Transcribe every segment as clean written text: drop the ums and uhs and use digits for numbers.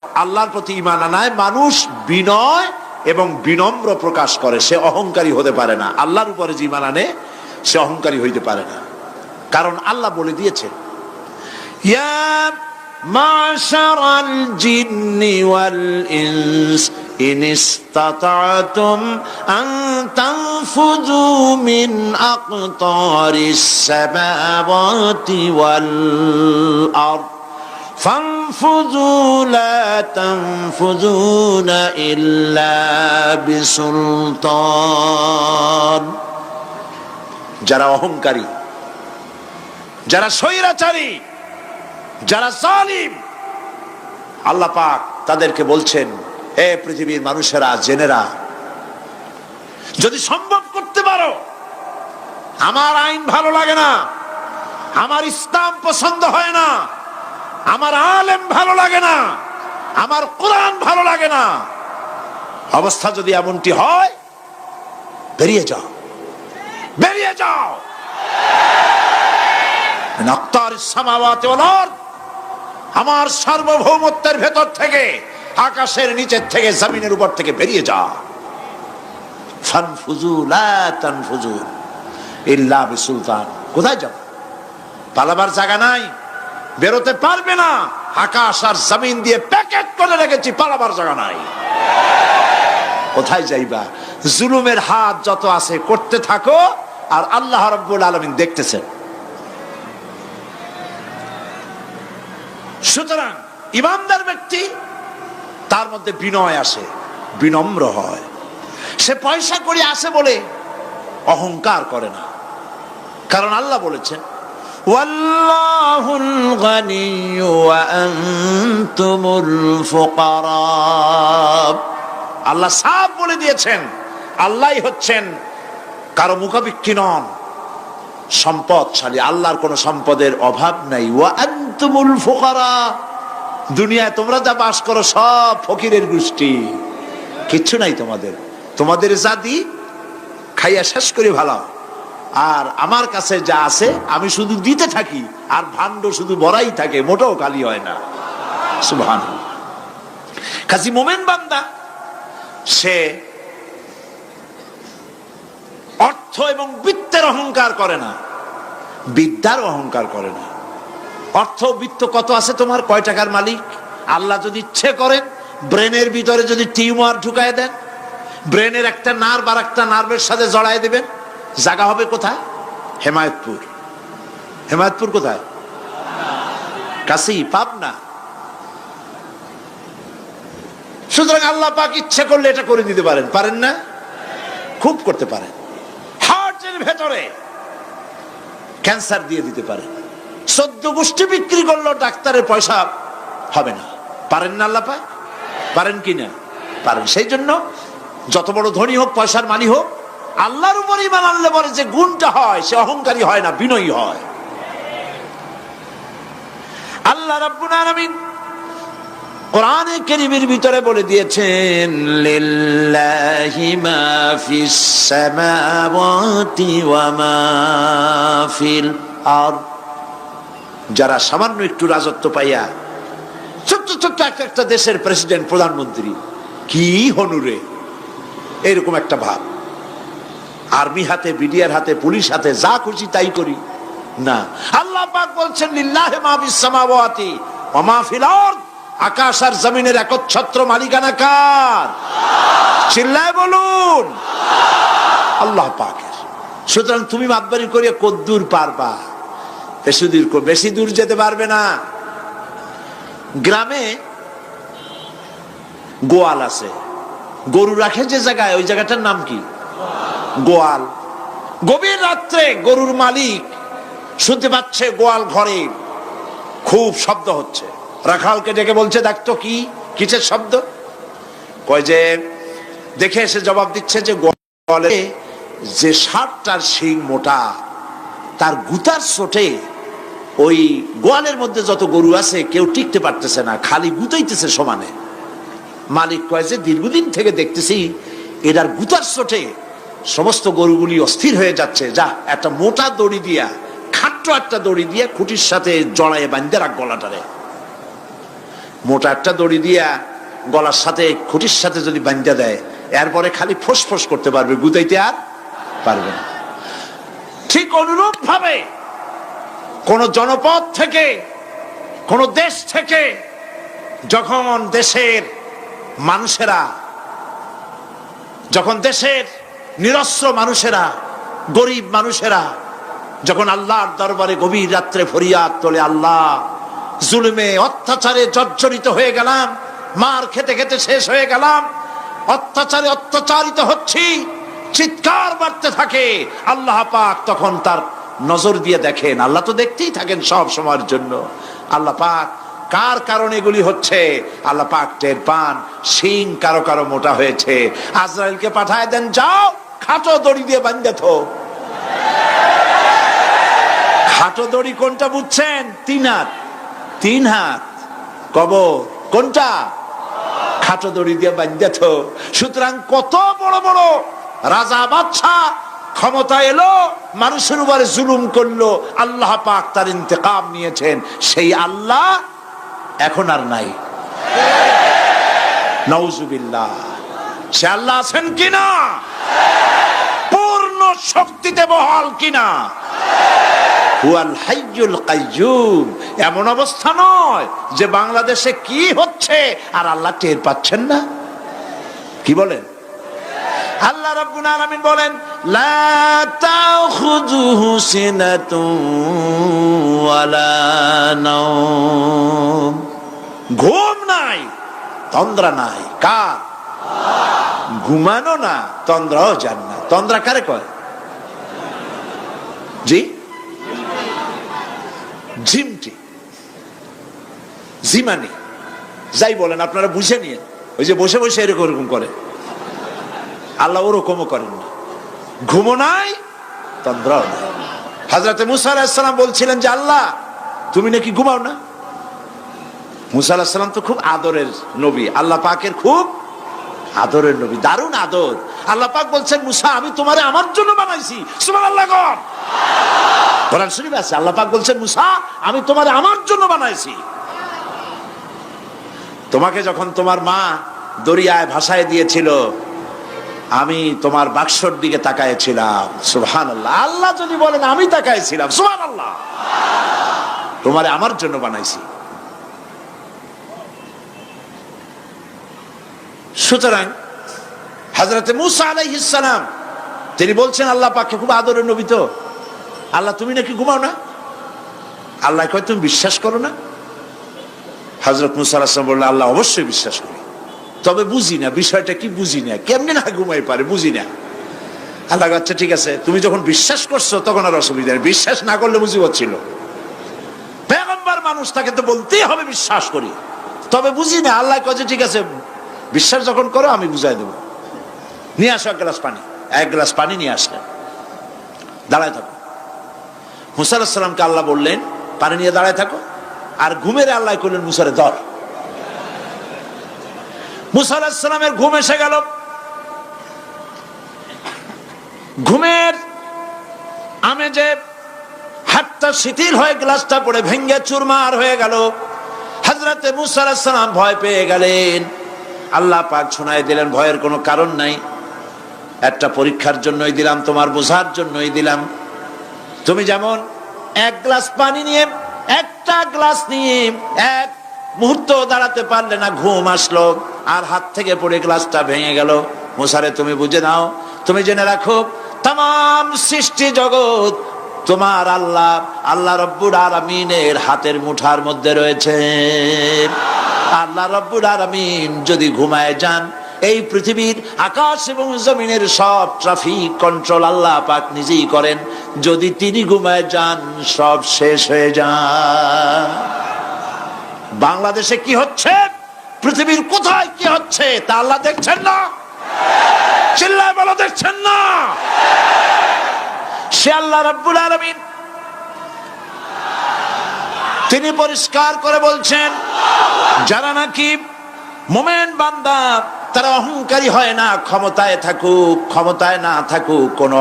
আল্লাহর প্রতি ঈমান আনায় মানুষ বিনয় এবং বিনম্র প্রকাশ করে, সে অহংকারী হতে পারে না। আল্লাহর উপরে যে ঈমান আনে সে অহংকারী হইতে পারে না, কারণ আল্লাহ বলে দিয়েছেন, ইয়া মাশারাল জিন্নি ওয়াল ইনস ইন ইসতাতা'তুম আন তানফুযু মিন আকতারিস সামাওয়াতি ওয়াল আরদ ফানফুযু লা তানফুযুনা ইল্লা বিসুলতান। যারা অহংকারী, যারা স্বৈরাচারী, যারা জালিম, আল্লাহ পাক তাদেরকে বলছেন, এ পৃথিবীর মানুষেরা, জেনেরা, যদি সম্ভব করতে পারো, আমার আইন ভালো লাগে না, আমার ইসলাম পছন্দ হয় না, আমার আলেম ভালো লাগে না, আমার কোরআন ভালো লাগে না, অবস্থা যদি এমনটি হয়, বেরিয়ে যাও, বেরিয়ে যাও। আমার সার্বভৌমত্বের ভেতর থেকে, আকাশের নিচের থেকে, জমিনের উপর থেকে বেরিয়ে যা। ফানফুযু লা তানফুযু ইল্লা বিসুলতান। কোথায় যাব? পালাবার জায়গা নাই, বেরোতে পারবে না। আকাশ আর জমিন দিয়ে প্যাকেট করে রেখেছি, পালাবার জায়গা নাই। কোথায় যাইবা? জুলুমের হাত যত আছে করতে থাকো, আর আল্লাহ রাব্বুল আলামিন দেখতেছেন। সুতরাং ঈমানদার ব্যক্তি, তার মধ্যে বিনয় আসে, বিনম্র হয়। সে পয়সা করে আসে বলে অহংকার করে না, কারণ আল্লাহ বলেছেন, ওয়াল্লাহুল গানিয়্যু ওয়া আনতুমুল ফুকারা। আল্লাহ সাফ বলে দিয়েছেন, আল্লাহই হচ্ছেন কারো মুখাপেক্ষী নন, সম্পদশালী। আল্লাহর কোন সম্পদের অভাব নাই। ওয়া আনতুমুল ফুকারা, দুনিয়ায় তোমরা যা বাস করো সব ফকিরের গোষ্ঠী, কিচ্ছু নাই তোমাদের। তোমাদের জাতি খাইয়া শেষ করে ভালো, আর আমার কাছে যা আছে আমি শুধু দিতে থাকি, আর ভান্ড শুধু ভরাই থাকে, মোটেও খালি হয় না। সুবহানাল্লাহ। কাজী মোমেন বান্দা, সে অর্থ এবং বৃত্তের অহংকার করে না, বিদ্যার অহংকার করে না। অর্থ বৃত্ত কত আছে তোমার, কয় টাকার মালিক? আল্লাহ যদি ইচ্ছে করেন, ব্রেনের ভিতরে যদি টিউমার ঢুকায় দেন, ব্রেনের একটা নার্ভ আর একটা নার্ভের সাথে জড়ায় দেবেন, জায়গা হবে কোথায়? হেমায়তপুর। হেমায়তপুর কোথায়? কাছেই, পাবনা। সুতরাং আল্লাহ পাক ইচ্ছে করলে এটা করে দিতে পারেন, পারেন না? খুব করতে পারেন। হার্টের ভেতরে ক্যান্সার দিয়ে দিতে পারেন। 14 গোষ্ঠী বিক্রি করলো, ডাক্তারের পয়সা হবে না, পারেন না? আল্লাহ পাক পারেন কিনা? পারেন। সেই জন্য যত বড় ধনী হোক, পয়সার মালিক হোক, আল্লাহর উপর ঈমান আনলে পরে যে গুণটা হয়, সে অহংকারী হয় না, বিনয়ী হয়। আল্লাহ রাব্বুল আলামিন কোরআনে কারীমের ভিতরে বলে দিয়েছেন, লিল্লাহি মা ফিস সামাওয়াতি ওয়া মা ফিল আরদ। যারা সামান্য একটু রাজত্ব পাইয়া, ছোট্ট ছোট্ট একটা দেশের প্রেসিডেন্ট, প্রধানমন্ত্রী, কি হনুরে, এরকম একটা ভাব। আর্মি হাতে, বিডিআর হাতে, পুলিশ হাতে, যা খুশি তাই করি না। আল্লাহ পাক বলছেন, লিল্লাহি মা ফিস সামাওয়াতি ওয়া মা ফিল আরদ। আকাশ আর জমিনের একচ্ছত্র মালিকানা কার? চিল্লায় বলুন, আল্লাহ পাকের। সুতরাং তুমি মাতবারি করিয়া কদ্দূর পারবা? বেশি দূর যেতে পারবে না। গ্রামে গোয়াল আছে, গরু রাখে যে জায়গায়, ওই জায়গাটার নাম কি? গোয়াল। গভীর রাত্রে গরুর মালিক শুনতে পাচ্ছে গোয়াল ঘরে খুব শব্দ হচ্ছে। রাখালকে ডেকে বলছে, দেখতো কি, কিসের শব্দ? কয় যে, দেখে এসে জবাব দিচ্ছে যে গোয়ালে যে 60টার শিং মোটা, তার গুতার চোটে ওই গোয়ালের মধ্যে যত গরু আছে কেউ টিকতে পারতেছে না, খালি গুতাইতেছে সমানে। মালিক কয় যে, দীর্ঘদিন থেকে দেখতেছি এটার গুতার চোটে সমস্ত গরুগুলি অস্থির হয়ে যাচ্ছে, যা একটা মোটা দড়ি দিয়া, খাট্ট একটা দড়ি দিয়া খুঁটির সাথে জড়ায় বাঁধতে রাখ গলাটারে। মোটা একটা দড়ি দিয়া গলার সাথে খুঁটির সাথে যদি বাঁধা দেয়, এরপরে খালি ফোঁস করতে পারবে, গুতাইতে আর পারবে না। ঠিক অনুরূপ ভাবে কোন জনপদ থেকে, কোন দেশ থেকে যখন দেশের মানুষেরা, যখন দেশের নিরস্ত্র মানুষেরা, গরিব মানুষেরা যখন আল্লাহর দরবারে গভীর রাত্রে ফরিয়াদ তোলে, আল্লাহ জুলুমে অত্যাচারে জর্জরিত হয়ে গেলাম, মার খেতে খেতে শেষ হয়ে গেলাম, অত্যাচারে অত্যাচারিত হচ্ছি, চিৎকার বাড়তে থাকে, আল্লাহ পাক তখন তার নজর দিয়ে দেখেন। আল্লাহ তো দেখতেই থাকেন সব সময়ের জন্য। আল্লাহ পাক কার কারণে এগুলি হচ্ছে, আল্লাহ পাক টের পান। শিং কারো কারো মোটা হয়েছে, আজরাইলকে পাঠায় দেন, যাও খাটো দড়ি দিয়ে বাঁধে থো। খাটো দড়ি কোনটা বুঝছেন? 3 হাত, 3 হাত কবর কোনটা? খাটো দড়ি দিয়ে বাঁধে থো। সুতরাং কত বড় বড় রাজা বাদশাহ ক্ষমতা এলো, মানুষের উপরে জুলুম করলো, আল্লাহ পাক তার ইন্তেকাম নিয়েছেন। সেই আল্লাহ এখন আর নাই, নাউজুবিল্লাহ। সে আল্লাহ আছেন কিনা? পূর্ণ শক্তিতে বহাল কিনা? হুয়াল হাইয়ুল কাইয়্যুম। এমন অবস্থা নয় যে বাংলাদেশে কি হচ্ছে আর আল্লাহ টের পাচ্ছেন না। কি বলেন? আল্লাহ রাব্বুল আলামিন বলেন, লা তাখুযুহু সিনাতুন ওয়ালা নাওম। ঘুম নাই, তন্দ্রা নাই। কার? ঘুমানো না, তন্দ্রাও জান না। তন্দ্রা কারে কয়? জি, ঝিমটি, ঝিমানি, যাই বলেন আপনারা বুঝে নিয়ে। ওই যে বসে বসে এরকম করে, আল্লাহ ওরকমও করেন না। ঘুমো নাই, তন্দ্রাও নাই। হযরত মুসা আলাইহিস সালাম বলছিলেন যে আল্লাহ তুমি নাকি ঘুমাও না। মুসা আলাইহিস সালাম তো খুব আদরের নবী, আল্লাহ পাকের খুব আদরের নবী, দারুণ আদর। আল্লাহ পাক বলছেন, মুসা আমি তোমারে আমার জন্য বানাইছি। সুবহানাল্লাহ। কোরআন শরীফে আছে, আল্লাহ পাক বলছেন, মুসা আমি তোমারে আমার জন্য বানাইছি। তোমাকে যখন তোমার মা দরিয়ায় ভাসায় দিয়েছিল, আমি তোমার বাক্সর দিকে তাকাইছিলাম। সুবহানাল্লাহ। আল্লাহ যদি বলেন আমি তাকাইছিলাম, সুবহানাল্লাহ। তোমারে আমার জন্য বানাইছি। সুতরাং হযরত মুসা আলাইহিস সালাম তিনি বলছেন আল্লাহ পাককে খুব আদরের নবী, তো আল্লাহ তুমি নাকি ঘুমাও না। আল্লাহ কয় তুমি বিশ্বাস করো না। হযরত মুসা আলাইহিস সালাম বললেন, আল্লাহ অবশ্যই বিশ্বাস করি, তবে বুঝি না বিষয়টা কি, বুঝি না কেমনে না ঘুমাই পারে, বুঝি না। আল্লাহ আচ্ছা ঠিক আছে, তুমি যখন বিশ্বাস করছো তখন আর অসুবিধা নেই, বিশ্বাস না করলে মুসিবত ছিল। পয়গম্বর মানুষ, তাকে তো বলতেই হবে বিশ্বাস করি, তবে বুঝি না। আল্লাহ কয় ঠিক আছে, বিশ্বাস যখন করো আমি বুঝাই দেবো। নিয়ে আসো 1 গ্লাস পানি। 1 গ্লাস পানি নিয়ে আসলেন, দাঁড়ায় থাকো। মুসা আলাইহিস সালামকে আল্লাহ বললেন পানি নিয়ে দাঁড়ায় থাকো, আর ঘুমের আল্লাহ করলেন মুসারে ধর। মুসা আলাইহিস সালামের ঘুম এসে গেল। ঘুমের আমেজে হাতটা শিথিল হয়ে গ্লাসটা পড়ে ভেঙে চুরমার হয়ে গেল। হযরত মুসা আলাইহিস সালাম ভয় পেয়ে গেলেন। আল্লাহ পাক শোনায় দিলেন, ভয়ের কোনো কারণ নাই, একটা পরীক্ষার জন্যই দিলাম, তোমার বোঝার জন্যই দিলাম। তুমি যেমন 1 গ্লাস পানি নিয়ে, একটা গ্লাস নিয়ে 1 মুহূর্ত দাঁড়াতে পারলে না, ঘুম আসলো আর হাত থেকে পড়ে গ্লাসটা ভেঙে গেল। মুসারে তুমি বুঝে নাও, তুমি জেনে রাখো, তাম সৃষ্টি জগৎ তোমার আল্লাহ, আল্লাহ রব্বুল আলামিনের হাতের মুঠার মধ্যে রয়েছে। আল্লাহ রব্বুল আলামিন যদি ঘুমায় যান, এই পৃথিবীর আকাশ এবং জমিনের সব ট্রাফিক কন্ট্রোল আল্লাহ পাক নিজেই করেন। যদি তিনি ঘুমায় যান, সব শেষ হয়ে যায়। বাংলাদেশে কি হচ্ছে, পৃথিবীর কোথায় কি হচ্ছে তা আল্লাহ দেখছেন না? চিল্লায় বলো, দেখছেন না? সে আল্লাহ রাব্বুল আলামিন তিনি পরিষ্কার করে বলছেন, যারা নাকি মুমিন বান্দা তারা অহংকারী হয় না, ক্ষমতায় থাকুক ক্ষমতায় না থাকুক, কোন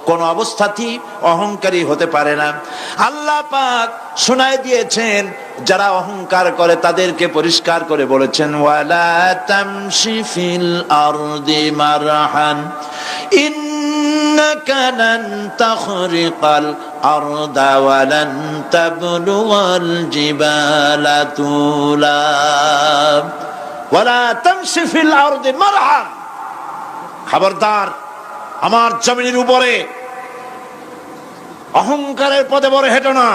কোন অবস্থাতেই অহংকারী হতে পারে না। আল্লাহ পাক শোনায় দিয়েছেন যারা অহংকার করে তাদেরকে পরিষ্কার করে বলেছেন, ওয়ালা তামশি ফিল আরদি মারহান ইন্নাকা লান তাখরিকাল আরদা ওয়া লান তাবলুগাল জিবালা তুলা। ওয়ালা তামশি ফিল আরদি মারহান, খবরদার আমার জমিনের উপরে অহংকারের পদে বড় হেঁটো না।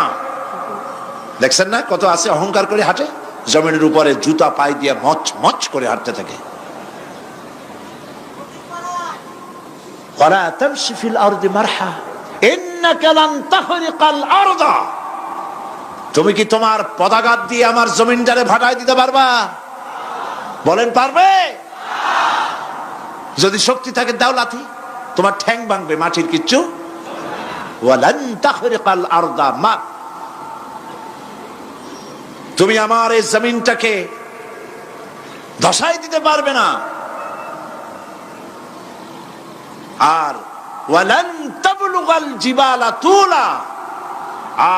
দেখছেন না কত আছে অহংকার করে হাঁটে, জমিনের উপরে জুতা পায়ে দিয়ে মচ মচ করে হাঁটতে থাকে। ওয়ালা তামশি ফিল আরদি মারহা ইন্নাকা লান তাখরিকাল আরদা, তুমি কি তোমার পদাঘাত দিয়ে আমার জমিনটারে ভাটায় দিতে পারবা? বলেন পারবে? যদি শক্তি থাকে দাও লাথি, তোমার ঠ্যাং ভাঙবে, মাটির কিচ্ছু। ওয়ালান তাখরিকাল আরদা মা, তুমি আমার এই জমিনটাকে ধসাই দিতে পারবে না। আর ওয়ালান তাবলুগাল জিবালা তুলা,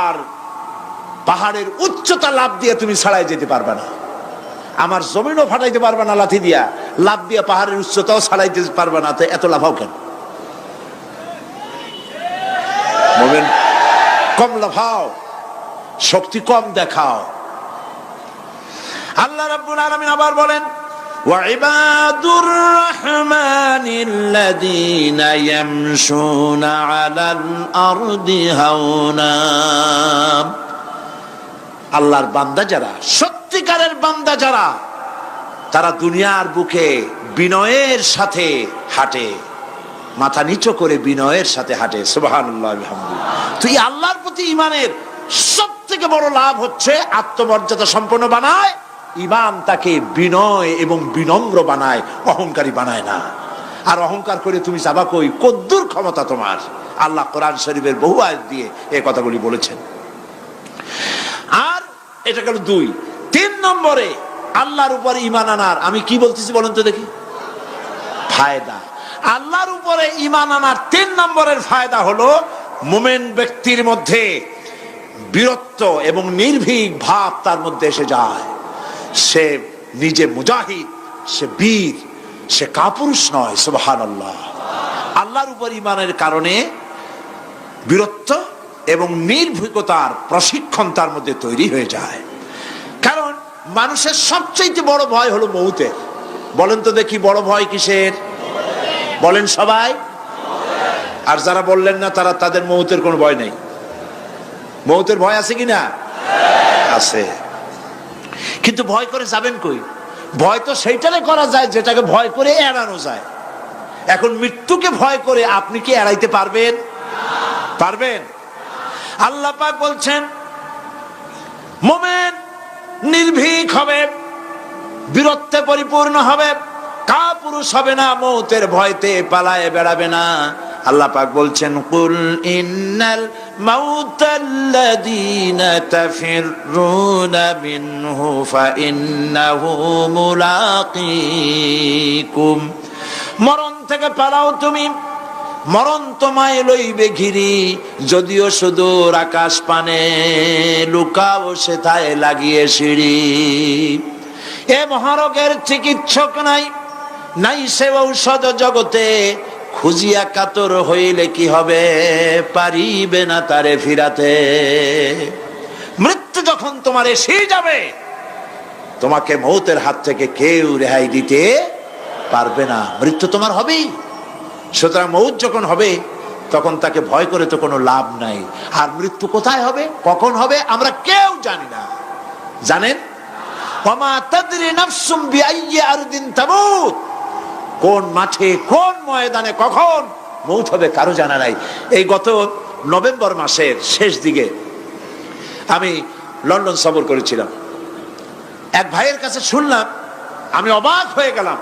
আর পাহাড়ের উচ্চতা লাফ দিয়ে তুমি ছাড়াই যেতে পারবে না। আমার জমিনও ফাটাইতে পারবে না লাথি দিয়া, লাফ দিয়ে পাহাড়ের উচ্চতাও ছাড়াইতে পারবে না। তো এত লাফাও কেন? মুমিন কম লাফাও, শক্তি কম দেখাও। আল্লাহ রাব্বুল আলামিন আবার বলেন, ওয়া ইবাদুর রাহমানিল্লাযীনা ইয়ামশুনা আলাল আরদি হাওনা, আল্লাহর বান্দা যারা, সত্যিকারের বান্দা যারা, তারা দুনিয়ার বুকে বিনয়ের সাথে হাঁটে, মাথা নিচু করে বিনয়ের সাথে হাঁটে। সুবহানাল্লাহ আলহামদুলিল্লাহ। তুই আল্লাহর প্রতি ঈমানের সব থেকে বড় লাভ হচ্ছে আত্মমর্যাদা সম্পন্ন বানায়। ঈমান তাকে বিনয় এবং বিনম্র বানায়, অহংকারী বানায় না। আর অহংকার করে তুমি যাবা কই? কদ্দুর ক্ষমতা তোমার? আল্লাহ কোরআন শরীফের বহু আয়াত দিয়ে এই কথাগুলি বলেছেন। আর এটা গেল 2। 3 নম্বরে আল্লাহর উপর ঈমান আনার, আমি কি বলতেছি বলেন তো দেখি, ফায়দা। আল্লাহর উপরে ঈমান আনার 3 নম্বরের ফায়দা হলো মুমিন ব্যক্তির মধ্যে বীরত্ব এবং নির্ভীক ভাব তার মধ্যে এসে যায়। সে নিজে মুজাহিদ, সে বীর, সে কাপুরুষ নয়। সুবহানাল্লাহ। আল্লাহর উপর ঈমানের কারণে বীরত্ব এবং নির্ভীকতার প্রশিক্ষণ তার মধ্যে তৈরি হয়ে যায়। কারণ মানুষের সবচেয়ে বড় ভয় হলো মৌতের। বলেন তো দেখি বড় ভয় কিসের? বলেন সবাই। আর যারা বললেন না তারা, তাদের মৌতের কোনো ভয় নেই। মৌতের ভয় আছে কিনা? আছে। কিন্তু ভয় করে যাবেন কই? ভয় তো সেইটারে করা যায় যেটাকে ভয় করে এড়ানো যায়। এখন মৃত্যুকে ভয় করে আপনি কি এড়াইতে পারবেন? পারবেন? আল্লাহ পাক বলছেন মুমিন নির্ভীক হবে, বীরত্বে পরিপূর্ণ হবে, কাপুরুষ হবে না, মৌতের ভয়তে পালায়ে বেড়াবে না। আল্লাহ পাক বলছেন, কুল ইন্নাল মাউতাল্লাযীনা তাফিররুনা মিনহু ফাইন্নাহু মুলাকীকুম, মরণ থেকে পালাও তুমি, মরণ তোমায় লইবে ঘিরি, যদিও সুদূর আকাশ পানে, লুকাও সেথায় লাগিয়ে সিঁড়ি। এ মহারোগের চিকিৎসক নাই, নাই সে ঔষধ জগতে, খুঁজিয়া কাতর হইলে কি হবে, পারিবে না তারে ফিরাতে। মৃত্যু যখন তোমার এসে যাবে, তোমাকে মৌতের হাত থেকে কেউ রেহাই দিতে পারবে না। মৃত্যু তোমার হবেই। সুতরাং মৌত যখন হবে তখন তাকে ভয় করে তো কোনো লাভ নাই। আর মৃত্যু কোথায় হবে, কখন হবে, আমরা কেউ জানি না। জানেন? ওমা তাদরি নাফসুম বিআইয়ি আরদিন তামুত, কোন মাঠে কোন ময়দানে কখন মৌত হবে কারো জানা নাই। এই গত নভেম্বর মাসের শেষ দিকে আমি লন্ডন সফর করেছিলাম। এক ভাইয়ের কাছে শুনলাম, আমি অবাক হয়ে গেলাম।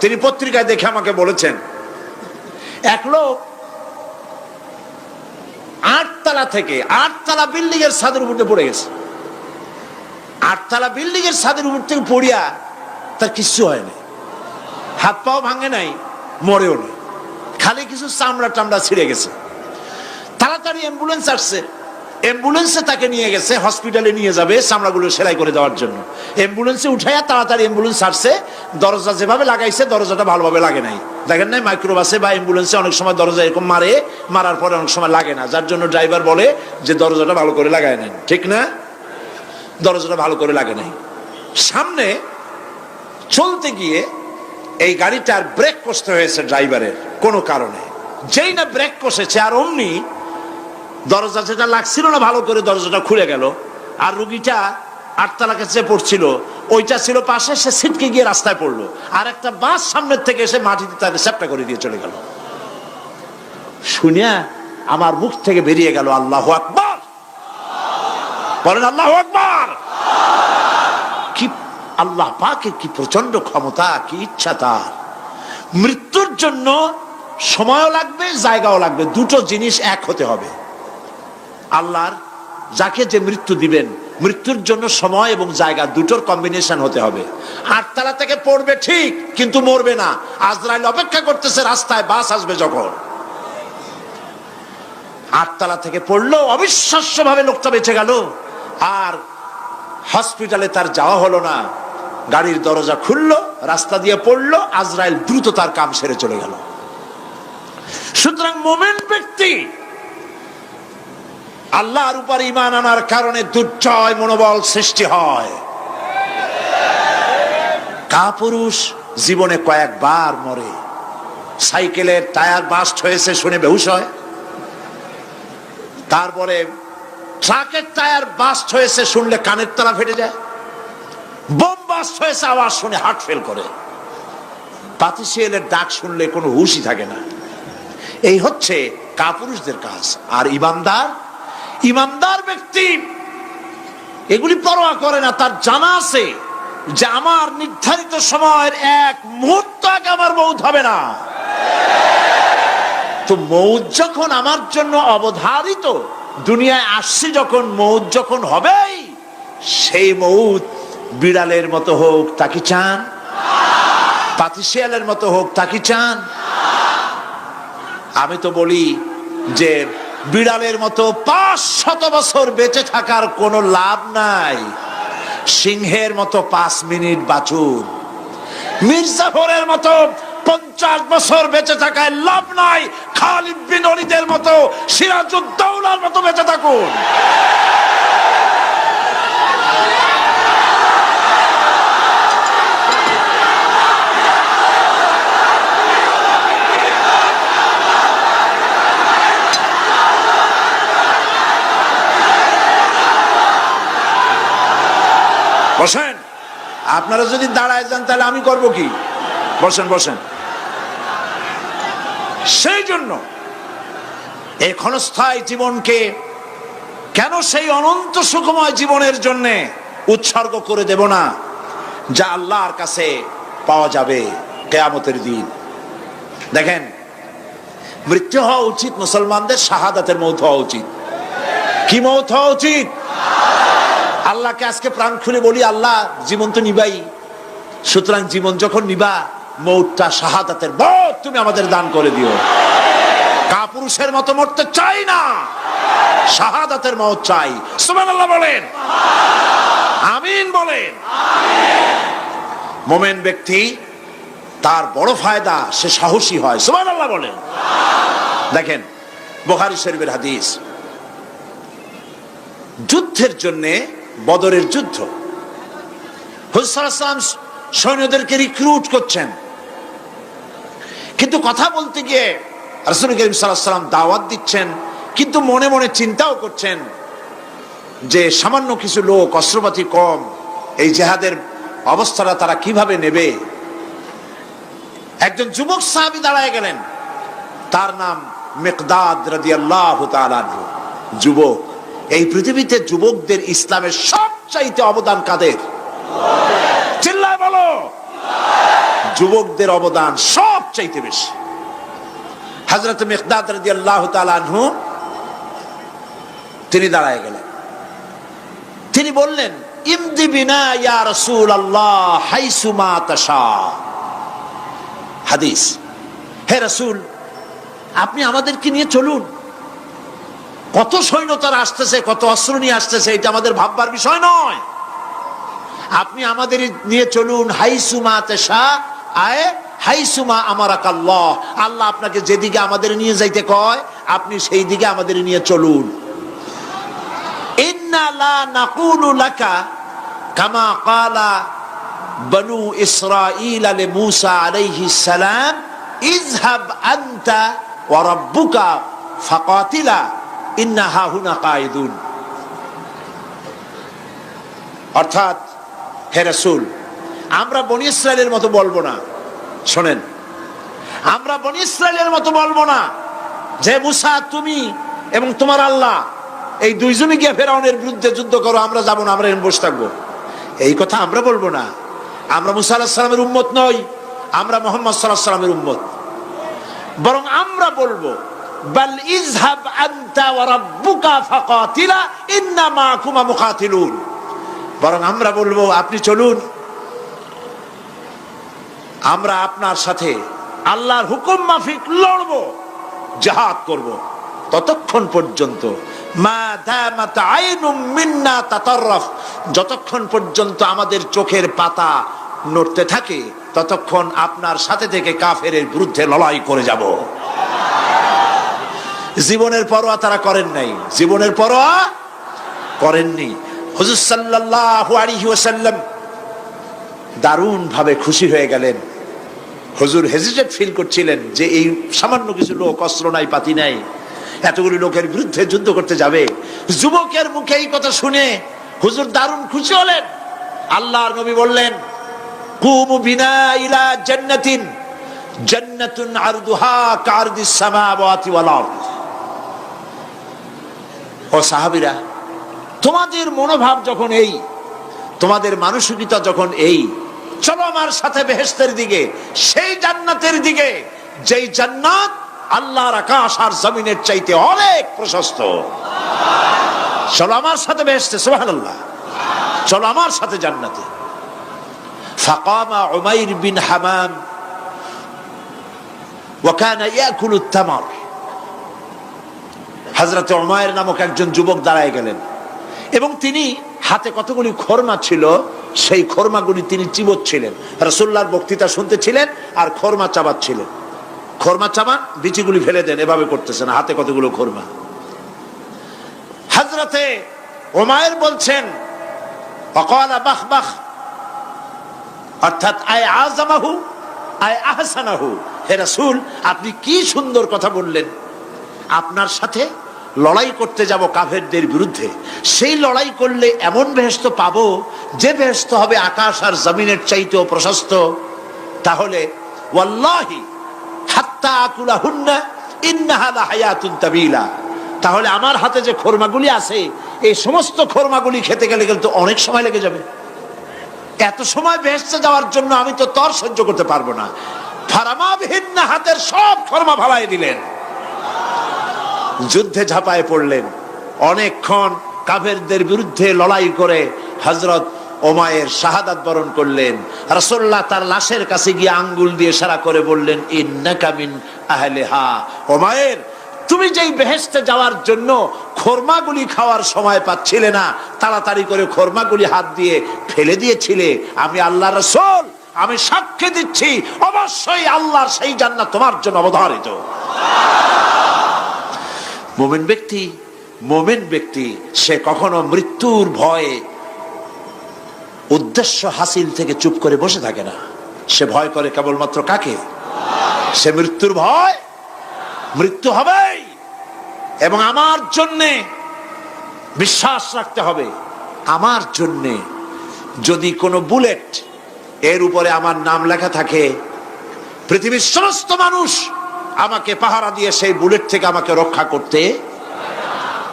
তিনি পত্রিকায় দেখে আমাকে বলেছেন, এক লোক 8 তলা থেকে 8 তলা বিল্ডিং এর ছাদের উপর পড়ে গেছে। 8 তলা বিল্ডিং এর ছাদের উপর থেকে পড়িয়া তার কিচ্ছু হয়নি, হাত পাও ভাঙে নাই, মরেও নাই, খালি কিছু চামড়া টামড়া ছিঁড়ে গেছে। তাড়াতাড়ি অ্যাম্বুলেন্স আসছে, অ্যাম্বুলেন্সে তাকে নিয়ে গেছে, হসপিটালে নিয়ে যাবে চামড়াগুলো সেলাই করে দেওয়ার জন্য। অ্যাম্বুলেন্সে উঠাইয়া তাড়াতাড়ি অ্যাম্বুলেন্স আসছে, দরজা যেভাবে লাগাইছে দরজাটা ভালোভাবে লাগে নাই। দেখেন নাই মাইক্রোবাসে বা অ্যাম্বুলেন্সে অনেক সময় দরজা এরকম মারার পরে অনেক সময় লাগে না, যার জন্য ড্রাইভার বলে যে দরজাটা ভালো করে লাগায় নেন, ঠিক না? দরজাটা ভালো করে লাগে নাই। সামনে চলতে গিয়ে এই গাড়িটার ব্রেক কষতে হয়েছে ড্রাইভারের কোনো কারণে। যেই না ব্রেক কষেছে আর অমনি দরজা যেটা লাগছিল না ভালো করে দরজাটা খুলে গেল, আর রুগীটা আটতলা কাছে পড়ছিল, ওইটা ছিল পাশে, সে ছিটকে গিয়ে রাস্তায় পড়লো, আর একটা বাস সামনের থেকে এসে মাটিতে তাকে চ্যাপ্টা করে দিয়ে চলে গেল। শুনিয়া আমার মুখ থেকে বেরিয়ে গেল আল্লাহু আকবার। বলেন আল্লাহু আকবার। কি আল্লাহ পাকের কি প্রচন্ড ক্ষমতা, কি ইচ্ছা তার। মৃত্যুর জন্য সময়ও লাগবে, জায়গাও লাগবে, দুটো জিনিস এক হতে হবে। আল্লাহর যাকে যে মৃত্যু দিবেন, মৃত্যুর জন্য সময় এবং জায়গা দুটোর কম্বিনেশন হতে হবে। আটতলা থেকে পড়বে ঠিক, কিন্তু মরবে না। আজরাইল অপেক্ষা করতেছে রাস্তায়, বাস আসবে যখন। আটতলা থেকে পড়লো, অবিশ্বাস্য ভাবে লোকটা বেঁচে গেল, আর হসপিটালে তার যাওয়া হলো না। গাড়ির দরজা খুললো, রাস্তা দিয়ে পড়লো, আজরাইল দ্রুত তার কাম সেরে চলে গেল। সুতরাং মুমিন ব্যক্তি আল্লাহর উপর ঈমান আনার কারণে দুর্জয় মনোবল সৃষ্টি হয়। কাপুরুষ জীবনে কয়েকবার মরে, সাইকেলের টায়ার বাস্ট হয়েছে শুনে বেহুশ হয়, তারপরে ট্রাকের টায়ার বাস্ট হয়েছে শুনলে কানের তলা ফেটে যায়, বোম বাস্ট হয়েছে আওয়াজ শুনে হার্ট ফেল করে, পাতিশিয়ালের ডাক শুনলে কোনো হুশই থাকে না। এই হচ্ছে কাপুরুষদের কাজ। আর ইমানদার ব্যক্তি এগুলি পরোয়া করে না। তার জানা আছে যে আমার নির্ধারিত সময়ের এক মুহূর্ত আগে আমার মৌত হবে না। তো মৌত যখন আমার জন্য অবধারিত, দুনিয়ায় আসছি যখন, মৌত যখন হবেই, সেই মৌত বিড়ালের মতো হোক তা কি চান? পাতিশিয়ালের মতো হোক তা কি চান? আমি তো বলি যে বিড়ালের মতো 500 বছর বেঁচে থাকার কোনো লাভ নাই, সিংহের মতো 5 মিনিট বাঁচুন। মির্জাফরের মতো 50 বছর বেঁচে থাকায় লাভ নাই, খালিদ বিন ওলীদের মতো, সিরাজউদ্দৌলার মতো বেঁচে থাকুন। বসেন, আপনারা যদি দাঁড়ায় যান তাহলে আমি করব কি? বসেন বসেন। সেই জন্য এই ক্ষণস্থায়ী জীবনকে কেন সেই অনন্ত সুখময় জীবনের জন্য উৎসর্গ করে দেব না, যা আল্লাহর কাছে পাওয়া যাবে কিয়ামতের দিন। দেখেন, মৃত্যু হওয়া উচিত মুসলমানদের, শাহাদাতের মৌত হওয়া উচিত। কি মৌত হওয়া উচিত? আল্লাহকে আজকে প্রাণ খুলে বলি, আল্লাহ জীবন তো নিবাই, সুতরাং জীবন যখন নিবা, মৌতটা শাহাদাতের মৌত তুমি আমাদের দান করে দিও। কাপুরুষের মতো মরতে চাই না, শাহাদাতের মৌত চাই। সুবহানাল্লাহ বলেন, আমিন বলেন। মুমিন ব্যক্তি তার বড় ফায়দা, সে সাহসী হয়। সুবহানাল্লাহ বলেন। দেখেন বুখারী শরীফের হাদিস, যুদ্ধের জন্যে, বদরের যুদ্ধ, হুজুর সাল্লাল্লাহু আলাইহি ওয়াসাল্লাম সৈন্যদেরকে রিক্রুট করছেন, কিন্তু কথা বলতে গিয়ে রাসূল করিম সাল্লাল্লাহু আলাইহি ওয়াসাল্লাম দাওয়াত দিচ্ছেন, কিন্তু মনে মনে চিন্তাও করছেন যে সামান্য কিছু লোক, অস্ত্রপাতি কম, এই জিহাদের অবস্থাটা তারা কিভাবে নেবে। একজন যুবক সাহাবী দাঁড়ায় গেলেন, তার নাম মিকদাদ রাদিয়াল্লাহু তাআলা আনহু। যুবক, এই পৃথিবীতে যুবকদের ইসলামের সবচাইতে অবদান কাদের? চিল্লায় বলো। যুবকদের অবদান সবচাইতে বেশি। হযরত মিকদাদ রাদিয়াল্লাহু তাআলা আনহু তিনি দাঁড়ায় গেলেন, তিনি বললেন, ইমদি বিনা ইয়া রাসূলুল্লাহ হাইসুমা তাশা। হাদিস, হে রাসূল, আপনি আমাদেরকে নিয়ে চলুন, কত সৈন্যতারা আসতেছে, কত অস্ত্র নিয়ে আসতেছে, এটা আমাদের ভাববার বিষয় নয়। আপনি আমাদের নিয়ে চলুন, হাইসুমা তেশা আয় হাইসুমা আমারাকাল্লাহ, আল্লাহ আপনাকে যেদিকে আমাদের নিয়ে যাইতে কয় আপনি সেই দিকে আমাদের নিয়ে চলুন। ইন্না লা নাকুলু লাকা কামা ক্বালা বনু ইসরাঈল লিমূসা আলাইহিস সালাম ইযহাব আনতা ওয়া রাব্বুকা ফাকাতিলা ইন্না হাহুনা কায়িদুন। অর্থাৎ হে রাসূল, আমরা বনি ইসরাইলের মতো বলবো না। শোনেন, আমরা বনি ইসরাইলের মতো বলবো না যে মুসা তুমি এবং তোমার আল্লাহ এই দুইজনে গিয়ে ফেরাউনের বিরুদ্ধে যুদ্ধ করো, আমরা যাবো না, আমরা বসে থাকবো। এই কথা আমরা বলবো না। আমরা মুসা আলাইহিস সালামের উম্মত নই, আমরা মুহাম্মদ সাল্লাল্লাহু আলাইহি সাল্লামের উম্মত। বরং আমরা বলবো বাল ইযহাব আনতা ওয়া রাব্বুকা ফাকাতিলা ইন্না মাআকুমা মুকাতিলুন। বরং আমরা বলবো আপনি চলুন, আমরা আপনার সাথে আল্লাহর হুকুম মাফিক লড়বো, জিহাদ করব। ততক্ষণ পর্যন্ত মা দামাত আইনুম মিন্না তাতাররাফ, যতক্ষণ পর্যন্ত আমাদের চোখের পাতা নড়তে থাকে ততক্ষণ আপনার সাথে থেকে কাফেরের বিরুদ্ধে লড়াই করে যাব। জীবনের পরোয়া তারা করেন নাই, জীবনের পরোয়া করেননি। হুজুর সাল্লাল্লাহু আলাইহি ওয়াসাল্লাম দারুণ ভাবে খুশি হয়ে গেলেন। হুজুর হেজিটেট ফিল করছিলেন যে এই সামান্য কিছু লোক, অস্ত্র নাই, পাতি নাই, এতগুলি লোকের বিরুদ্ধে যুদ্ধ করতে যাবে। যুবকের মুখে এই কথা শুনে হুজুর দারুণ খুশি হলেন। আল্লাহর নবী বললেন কুমু বিনা ইলা জান্নাতিন জান্নাতুন আরদুহা কারদিস সামাওয়াতি ওয়াল আরদ। ও সাহাবীরা, তোমাদের মনোভাব যখন এই, তোমাদের মানসিকতা যখন এই, চলো আমার সাথে বেহেশতের দিকে, সেই জান্নাতের দিকে যেই জান্নাত আল্লাহর আকাশ আর জমিনের চাইতে অনেক প্রশস্ত। চলো আমার সাথে বেহেশতে, সুবহানাল্লাহ, চলো আমার সাথে জান্নাতে। ফাকামা উমাইর বিন হামাম ওয়া কানা ইয়াকুলু তামার। হযরত উমাইর নামক একজন যুবক দাঁড়ায় গেলেন এবং তিনি হাতে কতগুলি খরমা ছিল, সেই খরমাগুলি তিনি চিবোচ্ছিলেন। রাসূলুল্লাহর বক্তৃতা শুনতেছিলেন আর খরমা চাবাচ্ছিলেন। খরমা চাবান, বিচিগুলি ফেলে দেন, এভাবে করতেছেন, হাতে কতগুলো খরমা। হযরতে উমাইর বলছেন ওয়াকালা বাখ বাখ, অর্থাৎ আয় আযমাহু আয় আহসানাহু, হে রাসূল আপনি কি সুন্দর কথা বললেন। আপনার সাথে লড়াই করতে যাব কাফেরদের বিরুদ্ধে, সেই লড়াই করলে এমন বেহেশত পাবো যে বেহেশত হবে আকাশ আর জমিনের চাইতেও প্রশস্ত। তাহলে ওয়াল্লাহি হাত্তা আকুলাহুন্না ইন্নাহা লাহায়াতুন তাবিলা, তাহলে আমার হাতে যে খরমাগুলি আছে এই সমস্ত খরমাগুলি খেতে গেলে কিন্তু অনেক সময় লেগে যাবে। এত সময় বেহেশতে যাওয়ার জন্য আমি তো তর সহ্য করতে পারবো না। ফারামাবিহিন্না, হাতের সব খরমা ফালাই দিলেন, যুদ্ধে ঝাঁপায় পড়লেন। অনেকক্ষণ কাফেরদের বিরুদ্ধে লড়াই করে হযরত উমাইর শাহাদাত বরণ করলেন। রাসূলুল্লাহ তার লাশের কাছে গিয়ে আঙ্গুল দিয়ে ইশারা করে বললেন ইন্নাকা মিন আহলিহা। উমাইর, তুমি যেই বেহেশতে যাওয়ার জন্য খরমাগুলি খাওয়ার সময় পাচ্ছিলে না, তাড়াতাড়ি করে খরমাগুলি হাত দিয়ে ফেলে দিয়েছিলে, আমি আল্লাহর রাসূল, আমি সাক্ষী দিচ্ছি অবশ্যই আল্লাহর সেই জান্নাত তোমার জন্য অবধারিত। মুমিন ব্যক্তি সে কখনো মৃত্যুর ভয়ে উদ্দেশ্য হাসিল থেকে চুপ করে বসে থাকে না। সে ভয় করে কেবলমাত্র কাকে? সে মৃত্যুর ভয়, মৃত্যু হবেই এবং আমার জন্যে বিশ্বাস রাখতে হবে। আমার জন্যে যদি কোনো বুলেট এর উপরে আমার নাম লেখা থাকে, পৃথিবীর সমস্ত মানুষ আমাকে পাহারা দিয়ে সেই বুলেট থেকে আমাকে রক্ষা করতে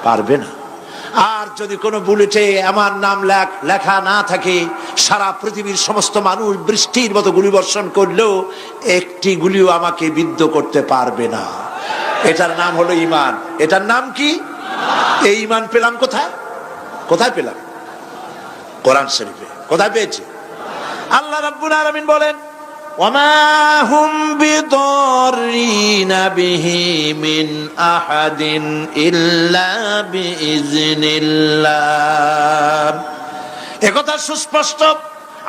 পারবে না। আর যদি কোনো বুলেটে আমার নাম লেখা না থাকে, সারা পৃথিবীর সমস্ত মানুষ বৃষ্টির মতো গুলিবর্ষণ করলেও একটি গুলিও আমাকে বিদ্ধ করতে পারবে না। এটার নাম হলো ঈমান। এটার নাম কি? এই ঈমান পেলাম কোথায়? কোথায় পেলাম? কোরআন শরীফে। কোথায় পেয়েছি? আল্লাহ রাব্বুল আলামিন বলেন ওয়ামা হুম বিদরিনা বিহি মিন আহাদিন ইল্লা বিইজনিল্লাহ। একথা সুস্পষ্ট,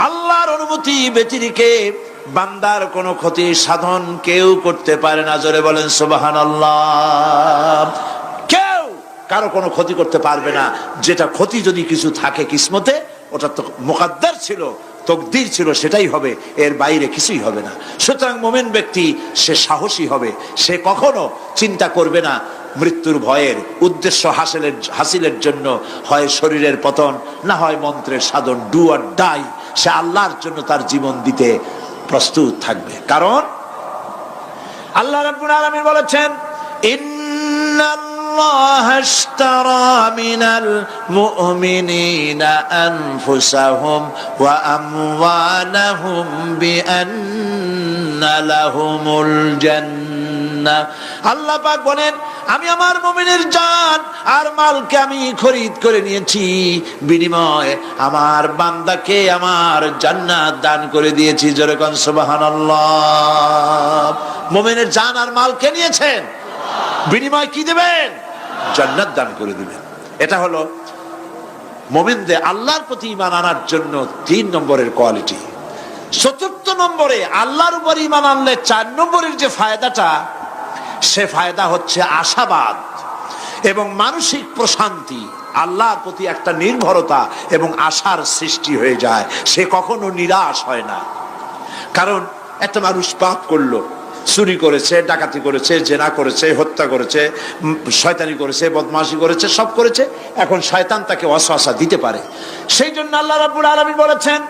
আল্লাহর অনুমতি ব্যতিরেকে বান্দার কোনো ক্ষতি সাধন কেউ করতে পারে না। জোরে বলেন সুবহানাল্লাহ। কেউ কারো কোনো ক্ষতি করতে পারবে না। যেটা ক্ষতি যদি কিছু থাকে কিসমতে, ওটা তো মুকদ্দার ছিল, তকদির ছিল, সেটাই হবে, এর বাইরে কিছুই হবে না। সুতরাং মুমিন ব্যক্তি সে সাহসী হবে, সে কখনো চিন্তা করবে না মৃত্যুর ভয়ের। উদ্দেশ্য হাসিলের জন্য হয় শরীরের পতন, না হয় মন্ত্রের সাধন, ডু অর ডাই। সে আল্লাহর জন্য তার জীবন দিতে প্রস্তুত থাকবে। কারণ আল্লাহ রাব্বুল আলামিন বলেছেন, ইন্নাল্লাহা আশতারা মিনাল মুমিনিনা আনফুসাহুম ওয়া আমওয়ালাহুম বিআন্না লাহুমুল জান্নাহ। আল্লাহ পাক বলেন, আমি আমার মুমিনের জান আর মালকে আমি খরিদ করে নিয়েছি, বিনিময়ে আমার বান্দাকে আমার জান্নাত দান করে দিয়েছি। জোরে কোন সুবহানাল্লাহ। মুমিনের জান আর মালকে নিয়েছেন, বিনিময়ে কি দিবেন? জান্নাত দান করে দিবেন। এটা হলো মুমিনদের আল্লাহর প্রতি ঈমান আনার জন্য 3 নম্বরের কোয়ালিটি। 4th নম্বরে আল্লাহর উপর ঈমান আনলে 4 নম্বরের যে ফায়দাটা, সে ফায়দা হচ্ছে আশাবাদ এবং মানসিক প্রশান্তি। আল্লাহর প্রতি একটা নির্ভরতা এবং আশার সৃষ্টি হয়ে যায়, সে কখনো নিরাশ হয় না। কারণ একটা মানুষ পাপ করলো, চুরি করেছে, ডাকাতি করেছে, জেনা করেছে, হত্যা করেছে, শয়তানি করেছে, বদমাশি করেছে, সব করেছে। এখন শয়তান তাকে ওয়াসওয়াসা দিতে পারে। সেই জন্য আল্লাহ রাব্বুল আলামিন বলেছেন,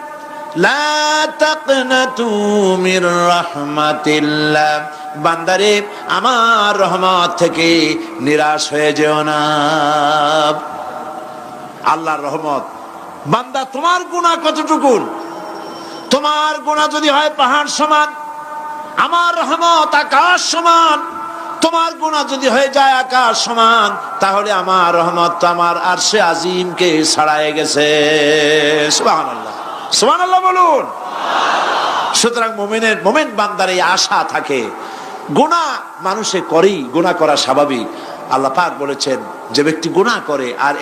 লা তাকনাতু মির রাহমাতিল্লাহ। বান্দারে, আমার রহমত থেকে নিরাশ হয়ে যেও না। আল্লাহর রহমত, বান্দা তোমার গুনাহ কতটুকু? তোমার গুনাহ যদি হয় পাহাড় সমান, আমার রহমত আকাশ সমান। তোমার গুনাহ যদি হয়ে যায় আকাশ সমান, তাহলে আমার রহমত তো আমার আরশে আজিমকে ছাড়ায় গেছে। সুবহানাল্লাহ, সুবহানাল্লাহ বলুন। সুতরাং মুমিন বান্দার এই আশা থাকে। গুনাহ মানুষে করেই, গুনাহ করা স্বাভাবিক। আল্লাহ পাক বলেছেন, যে ব্যক্তি গুনাহ করে আর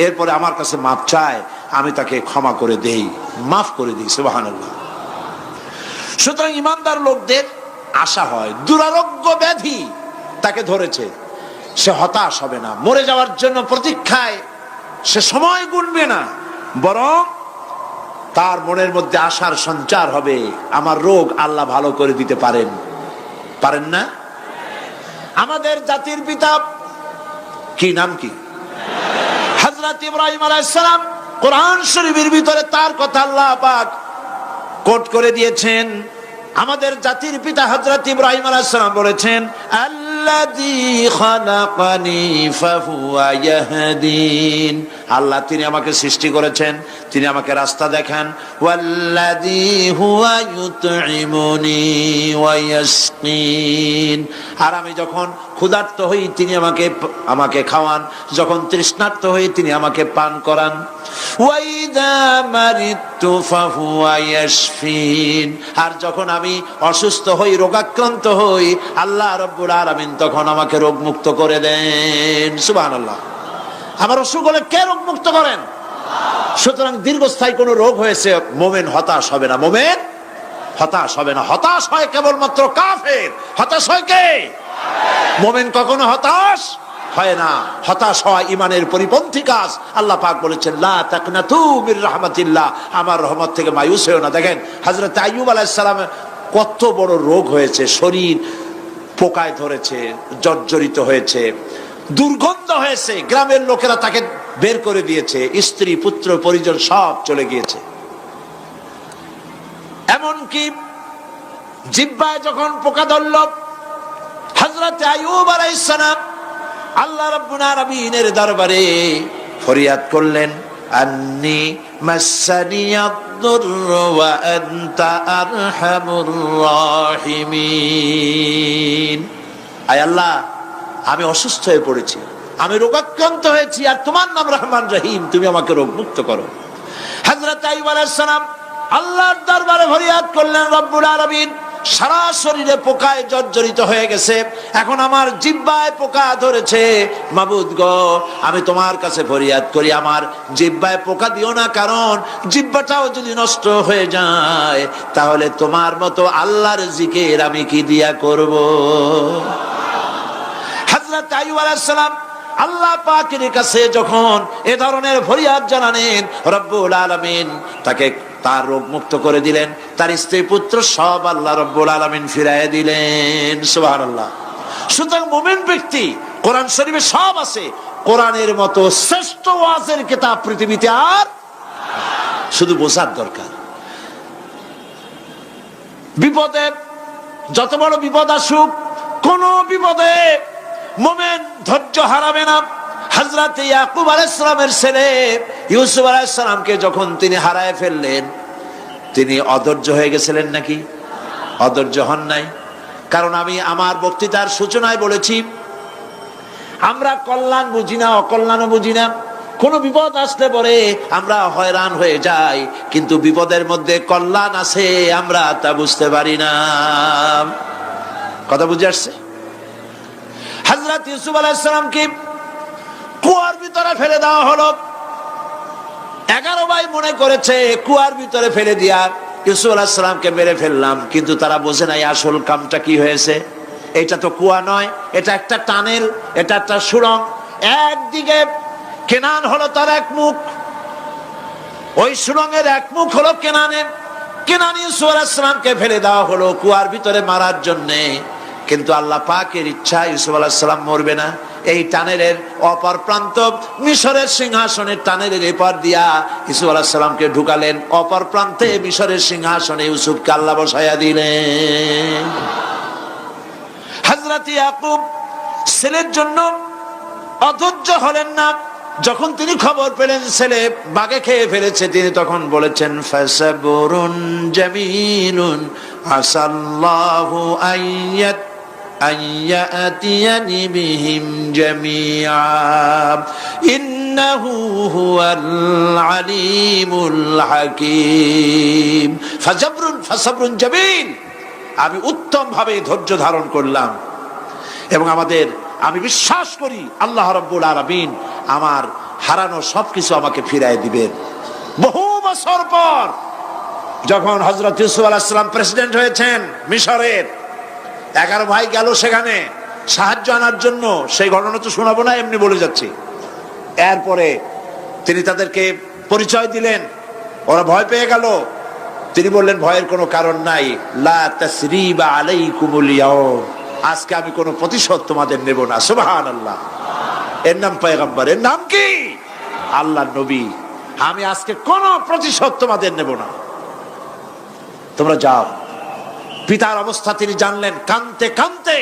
এরপরে আমার কাছে মাফ চায়, আমি তাকে ক্ষমা করে দেই, মাফ করে দিই। সুবহানাল্লাহ। সুতরাং ইমানদার লোকদের আশা হয়, দুরারোগ্য ব্যাধি তাকে ধরেছে, সে হতাশ হবে না। মরে যাওয়ার জন্য প্রতীক্ষায় সে সময় গুনবে না, বরং তার মনের মধ্যে আশার সঞ্চার হবে, আমার রোগ আল্লাহ ভালো করে দিতে পারেন না? আমাদের জাতির পিতা কি নাম কি? হযরত ইব্রাহিম আলাইহিস সালাম। কোরআন শরীফের ভিতরে তার কথা আল্লাহ পাক কোট করে দিয়েছেন। আমাদের জাতির পিতা হযরত ইব্রাহিম আলাইহিস সালাম বলেছেন, আল্লাযী খালাকানি ফাহুয়া ইয়াহদিন। আল্লাহ, তিনি আমাকে সৃষ্টি করেছেন, তিনি আমাকে রাস্তা দেখান। ওয়াল্লাযী হুয়া ইউতঈমুনি ওয়া ইয়াসকিন। আর আমি যখন ক্ষুধার্ত হই তিনি আমাকে খাওয়ান, যখন তৃষ্ণার্ত হই তিনি আমাকে পান করান। ওয়াইদা মারিতু ফাহুয়া ইয়াশফিন। আর যখন আমি অসুস্থ হই, রোগাক্রান্ত হই, আল্লাহ রাব্বুল আলামিন তখন আমাকে রোগ মুক্ত করে দেন। সুবহানাল্লাহ। আমার অসুখ হলে কে রোগ মুক্ত করেন? সুতরাং দীর্ঘস্থায়ী কোনো রোগ হয়েছে, মুমিন হতাশ হবে না। মুমিন হতাশ হবে না। হতাশ হয় কেবলমাত্র কাফের। হতাশ হয় কে? মুমিন কখনো হতাশ হয় না। হতাশ হওয়া ইমানের পরিপন্থী কাজ। আল্লাহ পাক বলেছেন, লা তাকনাতু মির রাহমাতিল্লাহ, আমার রহমত থেকে মায়ুস হয়েও না। দেখেন হযরত আইয়ুব আলাইহিস সালামের কত বড় রোগ হয়েছে, শরীর পোকায় ধরেছে, জর্জরিত হয়েছে, দুর্গন্ধ হয়েছে, গ্রামের লোকেরা তাকে বের করে দিয়েছে, স্ত্রী পুত্র পরিজন সব চলে গিয়েছে। এমনকি জিহ্বায় যখন পোকা ধরল, হযরত আইয়ুব আলাইহিস সালাম আল্লাহ রাব্বুল আলামিনের দরবারে ফরিয়াদ করলেন, আন্নী মাসসানিয়াদ-দুররু ওয়া আনতা আরহামুর রাহিমিন। আয় আল্লাহ, আমি অসুস্থ হয়ে পড়েছি, আমি রোগাক্রান্ত হয়েছি, আর তোমার নাম রহমান রহিম, তুমি আমাকে রোগ মুক্ত করো। হযরত আইয়ুব আলাইহিস সালাম আল্লাহর দরবারে ফরিয়াদ করলেন, রব্বুল আলামিন সারা শরীরে পোকায় জর্জরিত হয়ে গেছে, এখন আমার জিহ্বায় পোকা ধরেছে, মাবুদ গো আমি তোমার কাছে ফরিয়াদ করি আমার জিহ্বায় পোকা দিও না, কারণ জিহ্বাটাও যদি নষ্ট হয়ে যায় তাহলে তোমার মতো আল্লাহর জিকির আমি কি দিয়া করব। হযরত আইয়ুব আলাইহিস সালাম আল্লাহ পাকের কাছে যখন এ ধরনের ফরিয়াদ জানালেন, রব্বুল আলামিন তাকে তার রোগ মুক্ত করে দিলেন, তার স্ত্রী পুত্র সব আল্লাহ রব্বুল আলামিন ফিরাইয়া দিলেন। সুবহানাল্লাহ। সুতরাং মুমিন ব্যক্তি, কোরআন শরীফে সব আছে, কোরআনের মতো শ্রেষ্ঠ ওয়াজের কিতাব পৃথিবীতে আর শুধু বোঝার দরকার। বিপদে যত বড় বিপদ আসুক, কোন বিপদে মুমিন ধৈর্য হারাবে না। হযরত ইয়াকুব আলাইহিস সালামের ছেলে ইউসুফ আলাইহিস সালামকে যখন তিনি হারায় ফেললেন, তিনি অধৈর্য হয়ে গেছিলেন নাকি? অধৈর্য হন নাই। কারণ আমি আমার বক্তৃতার সূচনায় বলেছি, আমরা কল্যাণ বুঝি না, অকল্যাণও বুঝি না। কোন বিপদ আসলে পরে আমরা হয়রান হয়ে যাই, কিন্তু বিপদের মধ্যে কল্যাণ আছে আমরা তা বুঝতে পারি না। কথা বুঝে আসছে? হযরত ইউসুফ আলাইহিস সালামকে কুয়ার ভিতরে ফেলে দেওয়া হলো। 11 ভাই মনে করেছে কুয়ার ভিতরে ফেলে দিয়া ইউসুফ আলাইহিস সালামকে মেরে ফেললাম, কিন্তু তারা বোঝে নাই আসল কামটা কি হয়েছে। এটা তো কুয়া নয়, এটা একটা টানেল, এটা একটা সুড়ঙ্গ। একদিকে কেনান হলো তার এক মুখ, ওই সুড়ঙ্গের এক মুখ হলো কেনানের। কেনান ইউসুফ আলাইহিস সালামকে ফেলে দেওয়া হলো কুয়ার ভিতরে মারার জন্যে, কিন্তু আল্লাহ পাকের ইচ্ছা ইউসুফ আলাইহিস সালাম মরবে না। এই টানেলের অপর প্রান্ত মিশরের সিংহাসনের টানেলের এপার দিয়া ইউসুফ আলাইহিস সালামকে ঢুকালেন, অপর প্রান্তে মিশরের সিংহাসনে ইউসুফকে আল্লাহ বসায়া দিলেন। হযরত ইয়াকুব ছেলের জন্য অধৈর্য হলেন না। যখন তিনি খবর পেলেন ছেলে বাঘে খেয়ে ফেলেছে, তিনি তখন বলেছেন, ফাসাবুরুন জামিলুন আসাল্লাহু আইয়াতিয়ানি বিহিম জামিআ ইন্নাহু হুয়াল আলিমুল হাকীম। ফাসাবরুন জামিল, আমি উত্তম ভাবে ধৈর্য ধারণ করলাম, এবং আমি বিশ্বাস করি আল্লাহ রাব্বুল আলামিন আমার হারানো সবকিছু আমাকে ফিরাই দিবেন। বহু বছর পর যখন হযরত ইউসুফ আলাইহিস সালাম প্রেসিডেন্ট হয়েছেন মিশরের, 11 ভাই গেল সেখানে সাহায্য আনার জন্য। সেই ঘটনা তো শোনাবো না, এমনি বলে যাচ্ছি। এরপরে তিনি তাদেরকে পরিচয় দিলেন, ওরা ভয় পেয়ে গেল। তিনি বললেন, ভয়ের কোনো কারণ নাই, লা তাসরিবা আলাইকুমুল ইয়াউম, আজকে আমি কোনো প্রতিশোধ তোমাদের নেব না। সুবহানাল্লাহ। এর নাম পয়গম্বর, এর নাম কি? আল্লাহর নবী। আমি আজকে কোনো প্রতিশোধ তোমাদের নেব না, তোমরা যাও। পিতার অবস্থা তিনি জানলেন, কাঁদতে কাঁদতে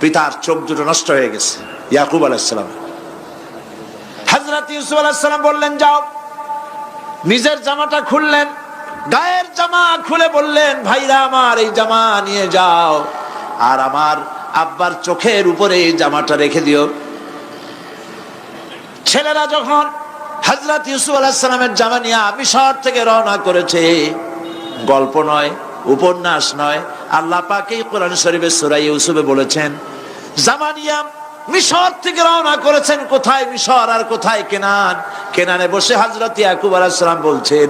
পিতার চোখ দুটো নষ্ট হয়ে গেছে। ইয়াকুব আলাইহিস সালাম, হযরত ইউসুফ আলাইহিস সালাম বললেন, যাও। নিজের জামাটা খুললেন, গায়ের জামা খুলে বললেন, ভাইরা আমার এই জামা নিয়ে যাও, আর আমার আব্বার চোখের উপরে এই জামাটা রেখে দিও। ছেলেরা যখন হযরত ইউসুফ আলাইহিস সালামের জামা নিয়ে মিশর থেকে রওনা করেছে, গল্প নয়, উপন্যাস নয়, আল্লাহ পাক এই কোরআন শরীফে সূরা ইউসুফে বলেছেন, জামা নিয়ে মিশর থেকে রওনা করেছেন। কোথায় মিশর আর কোথায় কেনান? কেনানে বসে হযরত ইয়াকুব আলাইহিস সালাম বলছেন,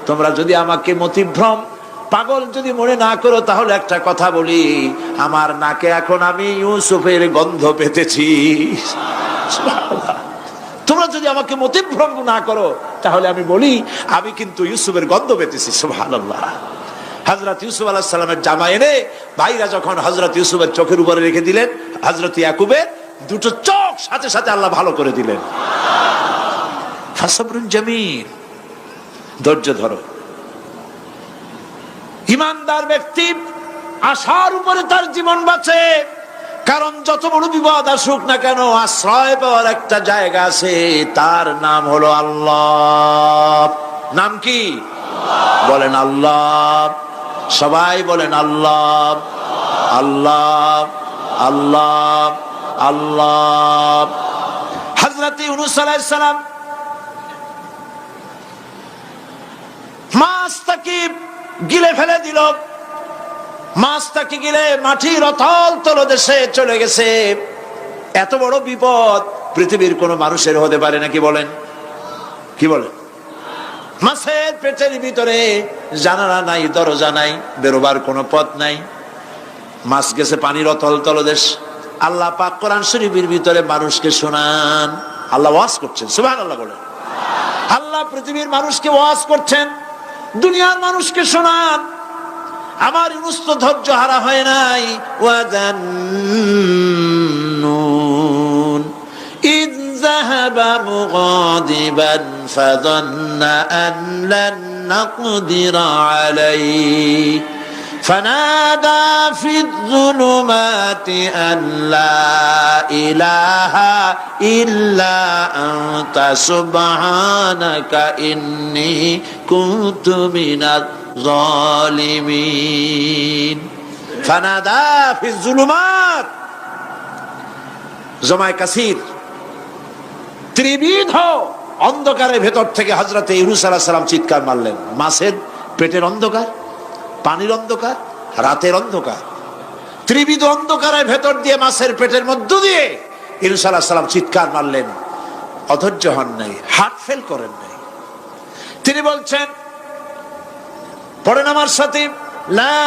তোমরা যদি আমাকে মতিভ্রম পাগল যদি মনে না করো, তাহলে একটা কথা বলি, আমার নাকে এখন আমি ইউসুফের গন্ধ পেতেছি। তোমরা যদি আমাকে মতিভ্রম না করো, তাহলে আমি বলি আমি কিন্তু ইউসুফের গন্ধ পেতেছি। সুবহানাল্লাহ। হযরত ইউসুফ আলাইহিস সালামের জামা এনে ভাইরা যখন হযরত ইউসুফের চোখের উপরে রেখে দিলেন, হযরত ইয়াকুবের দুটো চোখ সাথে সাথে আল্লাহ ভালো করে দিলেন। ফাসাবরুন জামিল, ধৈর্য ধরো। ইমানদার ব্যক্তি আশার উপরে তার জীবন বাঁচে, কারণ যত বড় বিপদ আসুক না কেন, আশ্রয় পাওয়ার একটা জায়গা আছে, তার নাম হলো আল্লাহ। নাম কি? বলেন আল্লাহ। সবাই বলেন আল্লাহ, আল্লাহ, আল্লাহ, আল্লাহ। হযরত ইউনূস আলাইহিস সালাম মাছ তাকে গিলে ফেলে দিল। মাছ তাকে গিলে মাটির অতল তলদেশে চলে গেছে। এত বড় বিপদ পৃথিবীর কোন মানুষের হতে পারে নাকি বলেন? কি বলেন? মাছের পেটের ভিতরে জানালা নাই, দরজা নাই, বেরোবার কোনো পথ নাই। মাছ গেছে পানির অতল তলদেশ। আল্লাহ পাক কোরআন শরীফের ভিতরে মানুষকে শোনান। আল্লাহ ওয়াজ করছেন, সুবহানাল্লাহ বলেন। আল্লাহ পৃথিবীর মানুষকে ওয়াজ করছেন, দুনিয়ার মানুষকে শোনান। আমার ইউনূস তো ধৈর্য হারা হয় নাই। ওয়াযান্নুন ইয যাহাবা মুগাদিবান ফাযান্না আন লান নাকদিরা আলাইহি فنادى في الظلمات أن لا إله إلا أنت سبحانك إني كنت من الظالمين فنادى في الظلمات জমায় কাসির ত্রিবিধ অন্ধকারের ভেতর থেকে হযরত ইউনূস আলাইহিস সালাম চিৎকার মারলেন। মাছের পেটের অন্ধকার, পানির অন্ধকার, রাতের অন্ধকার, ত্রিবিধ অন্ধকারের ভেতর দিয়ে মাছের পেটের মধ্য দিয়ে ইউনূস আলাইহিস সালাম চিৎকার মারলেন। অধৈর্য হন নাই, হার্ট ফেল করেন নাই। তিনি বলছেন, পড়েন আমার সাথে, লা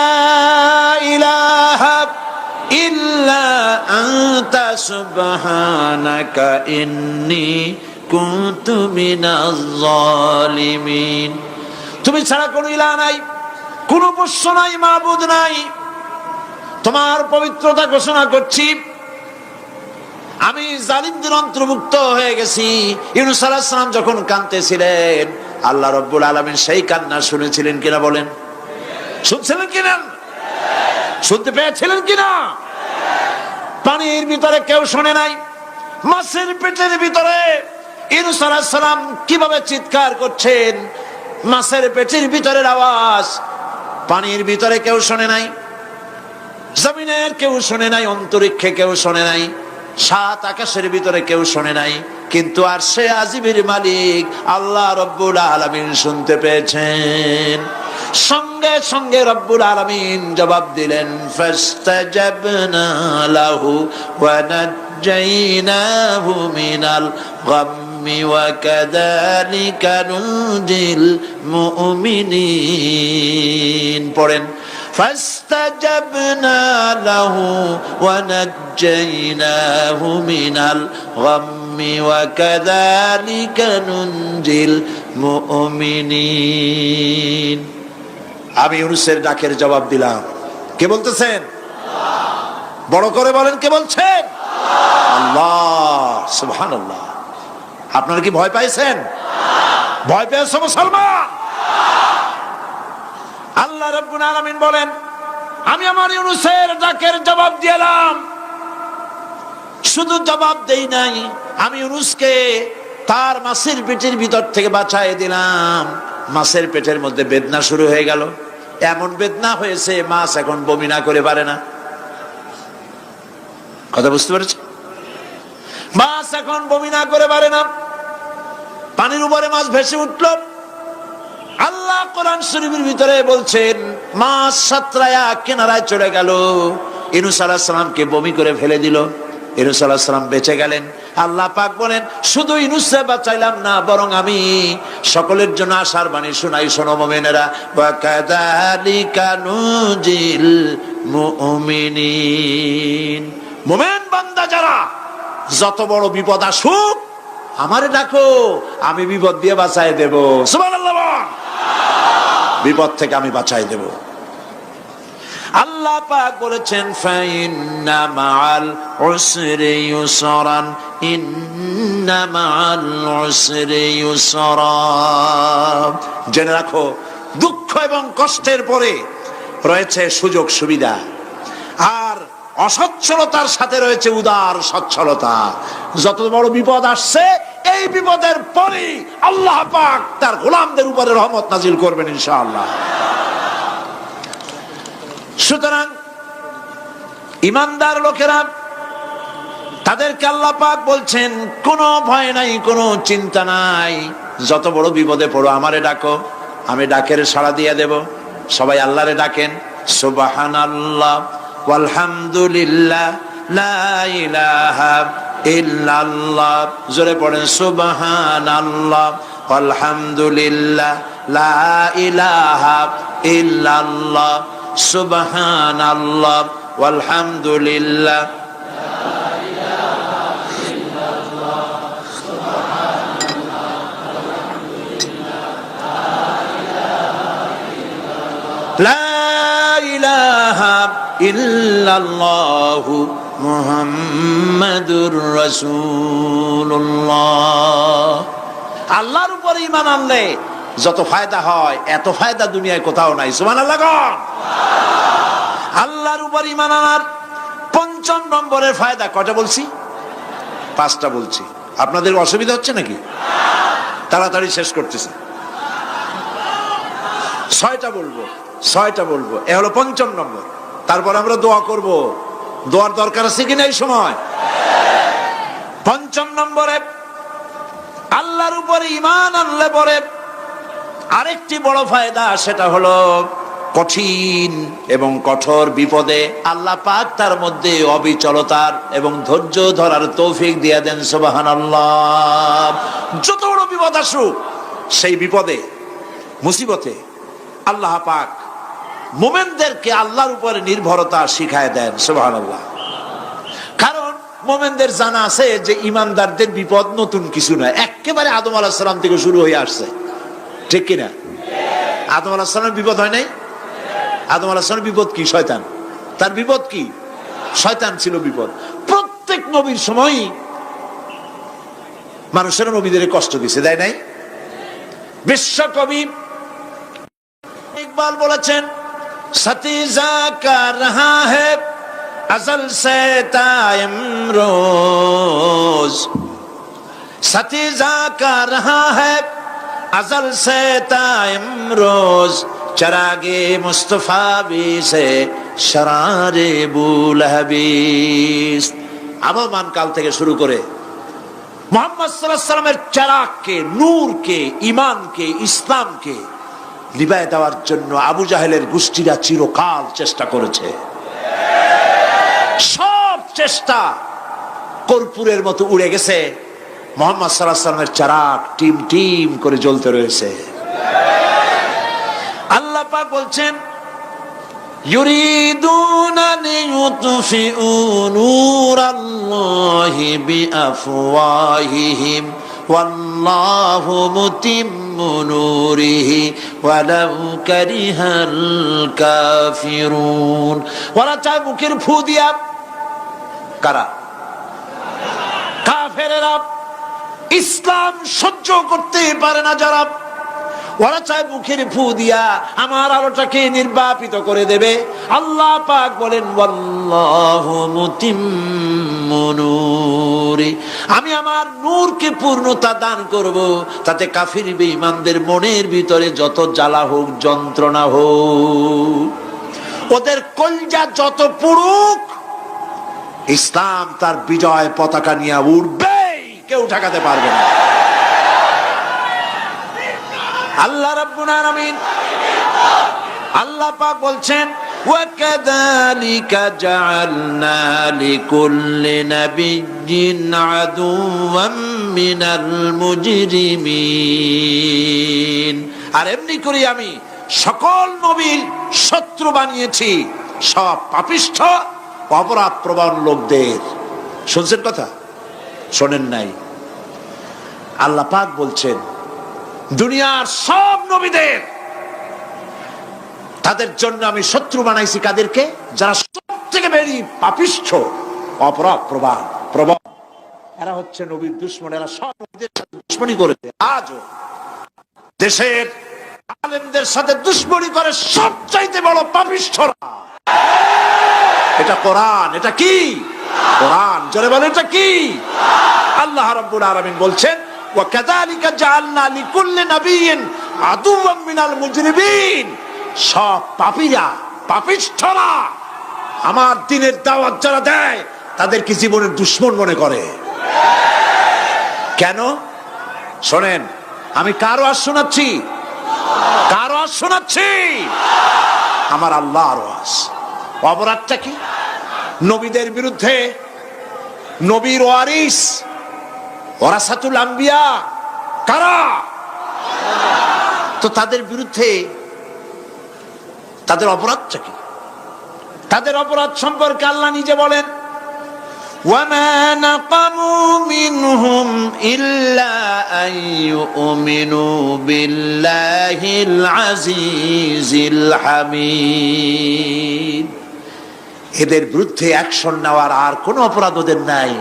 ইলাহা ইল্লা আনতা সুবহানাকা ইন্নী কুনতু মিনাজ জালিমিন। তুমি ছাড়া কোনো ইলাহ নাই, কোন উপাস্য নাই, মাবুদ নাই। তোমার পবিত্রতা ঘোষণা করছি, আমি জালিমদের অন্তর্ভুক্ত হয়ে গেছি। ইউনূস আলাইহিস সালাম যখন কাঁদতেছিলেন, আল্লাহ রাব্বুল আলামিন সেই কান্না শুনেছিলেন কিনা বলেন? শুনছিলেন কিনা? শুনতে পেয়েছিলেন কিনা? পানির ভিতরে কেউ শোনে নাই, মাছের পেটের ভিতরে ইউনূস আলাইহিস সালাম কিভাবে চিৎকার করছেন, মাছের পেটের ভিতরের আওয়াজ পানির ভিতরে কেউ শোনে নাই, জমিনের কেউ শোনে নাই, অন্তরিক্ষে কেউ শোনে নাই, সাত আকাশের ভিতরে কেউ শোনে নাই, কিন্তু আরশে আজিমের মালিক আল্লাহ রব্বুল আলামিন শুনতে পেয়েছেন। সঙ্গে সঙ্গে রব্বুল আলামিন জবাব দিলেন, ফাস্তাজাবনা লাহু ওয়া নাজ্জাইনাহু মিনাল গাম্মি ওয়া কাযালিকা নুনজিল মুমিনিন। পড়েন, ফাস্তাজাবনা লাহু ওয়া নাজ্জাইনাহু মিনাল গাম্মি ওয়া কাযালিকা নুনজিল মুমিনিন। আমি ইউনূসের ডাকের জবাব দিলাম। কে বলতেছেন? বড় করে বলেন, কে বলছেন? আল্লাহ, সুবহানাল্লাহ। আপনারা কি ভয় পাইছেন? ভয় পেয়েছো মুসলমান? আল্লাহ রাব্বুল আলামিন বলেন, আমি আমার ইউনূসের ডাকের জবাব দিলাম। শুধু জবাব দেই নাই, আমি ইউনূসকে তার মাছের পেটের ভিতর থেকে বাঁচায় দিলাম। মাছের পেটের মধ্যে বেদনা শুরু হয়ে গেল। এমন বেদনা হয়েছে মাছ এখন বমি না করে পারে না। কথা বুঝতে পেরেছ? মাছ এখন বমি না করে পারে না। পানির উপরে মাছ ভেসে উঠল। আল্লাহ কোরআন শরীফের ভিতরে বলছেন, মাছ সাতরায়া কিনারায় চলে গেল, ইউনূস আলাইহিস সালামকে বমি করে ফেলে দিল। ইউনূস আলাইহিস সালাম বেঁচে গেলেন। আল্লাহ পাক বলেন, শুধু ইউনূসকে বাঁচাইলাম না, বরং আমি সকলের জন্য আশার বাণী শোনাই। শোনো মুমিনেরা, ওয়া কাযালিকা নুনজিল মুমিনিন। মুমিন বান্দা যারা, যত বড় বিপদ আসুক আমারে ডাকো, আমি বিপদ দিয়ে বাঁচাই দেব। সুবহানাল্লাহ। বিপদ থেকে আমি বাঁচাই দেব। আল্লাহ পাক বলেছেন, ফাইন্না মাআল উসরি ইউসরান, ইন্না মাআল উসরি ইউসরা। জেনে রাখো, দুঃখ এবং কষ্টের পরে রয়েছে সুযোগ সুবিধা, আর অসচ্ছলতার সাথে রয়েছে উদার সচ্ছলতা। যত বড় বিপদ আসছে, এই বিপদের পরেই আল্লাহ পাক তার গোলামদের উপরে রহমত নাজিল করবেন ইনশাআল্লাহ। সুতরাং ইমানদার লোকেরা, তাদেরকে আল্লাহ পাক বলছেন, কোনো ভয় নাই, কোনো চিন্তা নাই, যত বড় বিপদে পড়ো আমারে ডাকো, আমি ডাকের সাড়া দিয়ে দেব। সবাই আল্লাহরে ডাকেন, সুবহানাল্লাহ ওয়ালহামদুলিল্লাহ লা ইলাহা ইল্লাল্লাহ। জোরে পড়েন, সুবহানাল্লাহ ওয়ালহামদুলিল্লাহ লা ইলাহা ইল্লাল্লাহ, সুবহানাল্লাহ ওয়ালহামদুলিল্লাহ। লা ইলাহা ইল্লাল্লাহু মুহাম্মাদুর রাসূলুল্লাহ। আল্লাহর উপর ঈমান আনলে যত ফায়দা হয় এত ফায়দা দুনিয়ায় কোথাও নাই। সুবহানাল্লাহ। আল্লাহর উপর ঈমান আনার ৫ম নম্বরের ফায়দা কয়টা বলছি? 5টা বলছি। আপনাদের অসুবিধা হচ্ছে নাকি? তাড়াতাড়ি শেষ করতেছি। 6টা বলবো, 6টা বলবো। এ হলো ৫ম নম্বর। তারপর আমরা দোয়া করব। দোয়ার দরকার আছে কিনা এই সময়? ৫ম নম্বরে আল্লাহর উপরে ঈমান আনলে পরে আরেকটি বড় ফায়দা, সেটা হলো কঠিন এবং কঠোর বিপদে আল্লাহ পাক তার মধ্যে অবিচলতার এবং ধৈর্য ধরার তৌফিক দিয়ে দেন। সুবহানাল্লাহ। যত বড় বিপদ আসুক, সেই বিপদে মুসিবতে আল্লাহ পাক মুমিনদেরকে আল্লাহর উপরে নির্ভরতা শিখায় দেন। সুবহানাল্লাহ। কারণ মুমিনদের জানা আছে যে ইমানদারদের বিপদ নতুন কিছু নয়, একেবারে আদম আলাইহিস সালাম থেকে শুরু হয়ে আসছে। ঠিক কিনা? আদম আলাইহিস সালামের বিপদ হয় নাই? আদম আলাইহিস সালামের বিপদ কি? শয়তান। তার বিপদ কি? শয়তান ছিল বিপদ। প্রত্যেক নবীর সময়ই মানুষের নবীদের কষ্ট দিয়েছে, দেয় নাই? বিশ্বকবি ইকবাল বলেছেন, সতীজা কা রহা হ্যায় अज़ल से ता इमरोज, सतीजा का रहा है अज़ल से ता इमरोज, चरागे मुस्तफा भी से शरारे बुलहबीस। আবহমান কাল থেকে শুরু করে মুহাম্মদ সাল্লাল্লাহু আলাইহি সাল্লামের চারাগকে, নূরকে, ঈমানকে, ইসলামকে নিভায়ে দেওয়ার জন্য আবু জাহেলের গোষ্ঠীরা চিরকাল চেষ্টা করেছে। সব চেষ্টা কর্পূরের মতো উড়ে গেছে। মুহাম্মদ সাল্লাল্লাহু আলাইহি সাল্লামের চারাগ টিম টিম করে জ্বলতে রয়েছে। আল্লাহ পাক বলছেন, ইউরিদুনা লিইউতফিউ নূরাল্লাহি বিআফওয়াহিহিম ওয়াল্লাহু মুতিম্মু নূরিহি ওয়ালাউ কারিহাল কাফিরুন। ওরা চায় মুখের ফু দিয়া, কারা? কাফেরেরা। ইসলাম সহ্য করতে পারে না যারা, ওরা চায় মুখের ফু দিয়া আমার আলোটাকে নির্বাপিত করে দেবে। আল্লাহ পাক বলেন, ওয়াল্লাহু মুতিম্মু নূরি, আমি আমার নূরকে পূর্ণতা দান করব। তাতে কাফির বেঈমানদের মনের ভিতরে যত জ্বালা হোক, যন্ত্রণা হোক, ওদের কলজা যত পুড়ুক, ইসলাম তার বিজয় পতাকা নিয়ে উঠবে, কেউ ঠেকাতে পারবে না। আল্লাহ রাব্বুল আলামিন, আল্লাহ পাক বলছেন, ওয়াকাযালিকা জাআলনা লিকুল্লি নাবিয়্যিন আদুওয়াম মিনাল মুজরিমিন। আর এমনি করে আমি সকল নবীর শত্রু বানিয়েছি সব পাপিষ্ঠ অপরাধ প্রবণ লোকদের। শুনছেন কথা? শোনেন নাই? আল্লাহ পাক বলছেন, দুনিয়ার সব নবীদের তাদের জন্য আমি শত্রু বানাইছি। কাদেরকে? যারা সব থেকে বেশি পাপিষ্ঠ, অপরাধ প্রবণ। এরা হচ্ছে নবীর দুশমন। এরা সব নবীদের সাথে দুশমনি করেছে। আজও দেশের আলেমদের সাথে দুশমনি করে সবচাইতে বড় পাপিষ্ঠরা। এটা কোরআন। এটা কি? কোরআন। জোরে বলেন, এটা কি? আল্লাহ রাব্বুল আলামিন বলছেন, ওয়াকাযালিকা জাআলনা লিকুল্লি নাবিয়্যিন আদুওয়াম মিনাল মুজরিমিন। সব পাপীরা, পাপিষ্ঠরা আমার দ্বীনের দাওয়াত যারা দেয় তাদেরকে জীবনের দুশমন মনে করে। কেন? শোনেন, আমি কার ওয়াজ শোনাচ্ছি? কার ওয়াজ শোনাচ্ছি? আমার আল্লাহর ওয়াজ। অপরাধটা কি? নবীদের বিরুদ্ধে, নবীর ওয়ারিস ওয়ারাসাতুল আম্বিয়া কারা, তো তাদের বিরুদ্ধে তাদের অপরাধটা কি? তাদের অপরাধ সম্পর্কে আল্লাহ নিজে বলেন, وَمَا نَقَمُوا مِنْهُمْ إِلَّا أَنْ يُؤْمِنُوا بِاللَّهِ الْعَزِيزِ الْحَمِيدِ। এদের বিরুদ্ধে অ্যাকশন নেওয়ার আর কোনো অপরাধ ওদের নাই।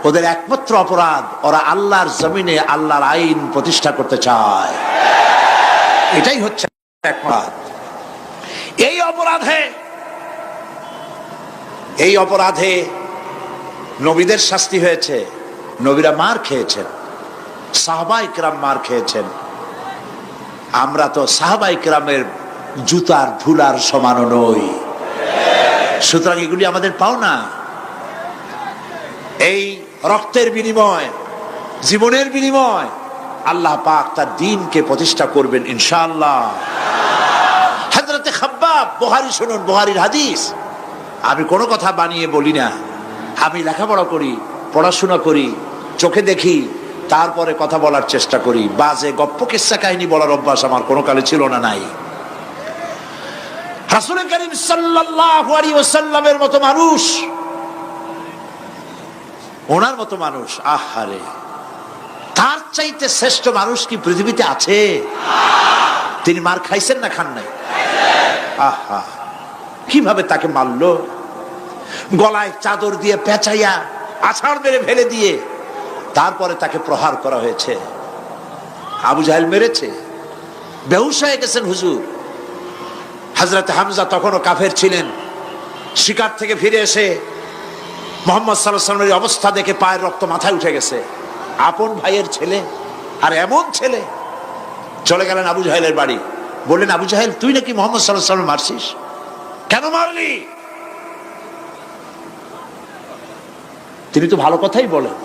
ওদের একমাত্র অপরাধ, ওরা আল্লাহর জমিনে আল্লাহর আইন প্রতিষ্ঠা করতে চায়। এটাই হচ্ছে অপরাধ। এই অপরাধে নবীদের শাস্তি হয়েছে, নবীরা মার খেয়েছেন, সাহাবায়ে কেরাম মার খেয়েছেন। আমরা তো সাহাবায়ে কেরামের জুতার ধুলার সমানও নই, সুতরাং এগুলি আমাদের পাওনা। এই রক্তের বিনিময়, জীবনের বিনিময় আল্লাহ পাক তার দ্বীনকে প্রতিষ্ঠা করবেন ইনশাআল্লাহ। হযরতে খাব্বাব, বুখারী শুনুন, বুখারীর হাদিস। আমি কোনো কথা বানিয়ে বলি না, আমি লেখাপড়া করি, পড়াশোনা করি, চোখে দেখি, তারপরে কথা বলার চেষ্টা করি। বাজে গপ্প কিস্সা কাহিনী বলার অভ্যাস আমার কোনো কালে ছিল না, নাই। রাসূল করিম সাল্লাল্লাহু আলাইহি ওয়াসাল্লামের মতো মানুষ, ওনার মতো মানুষ, আহারে, তার চাইতে শ্রেষ্ঠ মানুষ কি পৃথিবীতে আছে? তিনি মার খাইছেন না খান নাই? আহা, কিভাবে তাকে মারলো! গলায় চাদর দিয়ে পেঁচাইয়া আছাড় মেরে ফেলে দিয়ে তারপরে তাকে প্রহার করা হয়েছে। আবু জাহেল মেরেছে, বেহুশ হয়ে গেছেন হুজুর। হযরতে হামজা তখনও কাফের ছিলেন। শিকার থেকে ফিরে এসে মুহাম্মদ সাল্লাল্লাহু আলাইহি ওয়াসাল্লামের অবস্থা দেখে পায়ের রক্ত মাথায় উঠে গেছে। আপন ভাইয়ের ছেলে, আর এমন ছেলে। চলে গেলেন আবু জাহেলের বাড়ি, বললেন, আবু জাহেল, তুই নাকি মুহাম্মদ সাল্লাল্লাহু আলাইহি ওয়াসাল্লাম মারছিস? কেন মারলি? তিনি তো ভালো কথাই বলেন,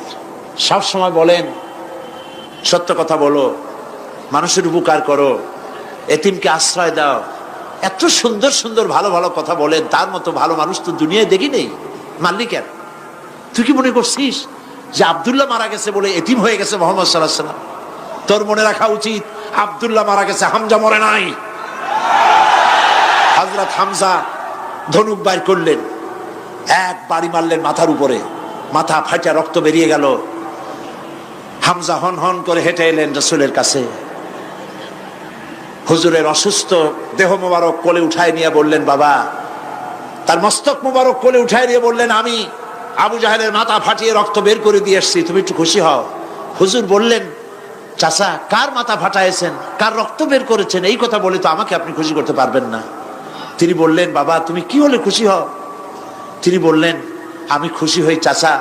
সব সময় বলেন সত্য কথা বলো, মানুষের উপকার করো, এতিমকে আশ্রয় দাও। এত সুন্দর সুন্দর ভালো ভালো কথা বলেন, তার মতো ভালো মানুষ তো দুনিয়ায় দেখি নেই। মারলি কেন? তুই কি মনে করছিস যে আব্দুল্লাহ মারা গেছে বলে এতিম হয়ে গেছে মুহাম্মদ সাল্লাল্লাহু আলাইহি ওয়াসাল্লাম? তোর মনে রাখা উচিত, আব্দুল্লাহ মারা গেছে, হামজা মরে নাই। হযরত হামজা ধনুক বাইর করলেন, এক বাড়ি মারলেন মাথার উপরে, মাথা ফাটা রক্ত বেরিয়ে গেল। হামজা হন হন করে হেঁটে এলেন রাসূলের কাছে। হুজুরের অসুস্থ দেহ মোবারক কোলে উঠায় নিয়ে বললেন, বাবা, তার মস্তক মোবারক কোলে উঠায় নিয়ে বললেন, আমি আবু জাহেলের মাথা ফাটিয়ে রক্ত বের করে দিয়ে এসেছি, তুমি একটু খুশি হও। হুজুর বললেন, চাচা, কার মাথা ফাটাইছেন, কার রক্ত বের করেছেন, এই কথা বলে তো আমাকে আপনি খুশি করতে পারবেন না। তিনি বললেন, বাবা, তুমি কি হলে খুশি হও? তিনি বললেন, আমি খুশি হই চাচা,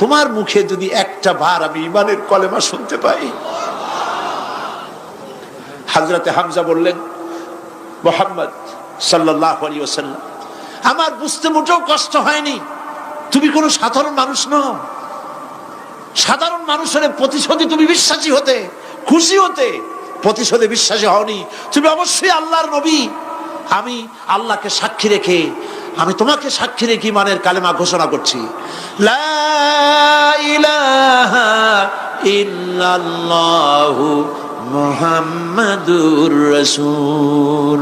তোমার মুখে যদি একটা বার আমি ঈমানের কলেমা শুনতে পাই। হযরতে হামজা বললেন, মুহাম্মদ সাল্লাল্লাহু আলাইহি ওয়াসাল্লাম, আমার বুঝতে মোটেও কষ্ট হয়নি, তুমি কোনো সাধারণ মানুষ নও। সাধারণ মানুষের প্রতিশোধে তুমি বিশ্বাসী হতে, খুশি হতে, প্রতিশোধে বিশ্বাসী হওনি। তুমি অবশ্যই আল্লাহর নবী। আমি আল্লাহকে সাক্ষী রেখে, আমি তোমাকে সাক্ষী রেখে ঈমানের কালেমা ঘোষণা করছি, লা ইলাহা ইল্লাল্লাহু মুহাম্মাদুর রাসূলুল্লাহ।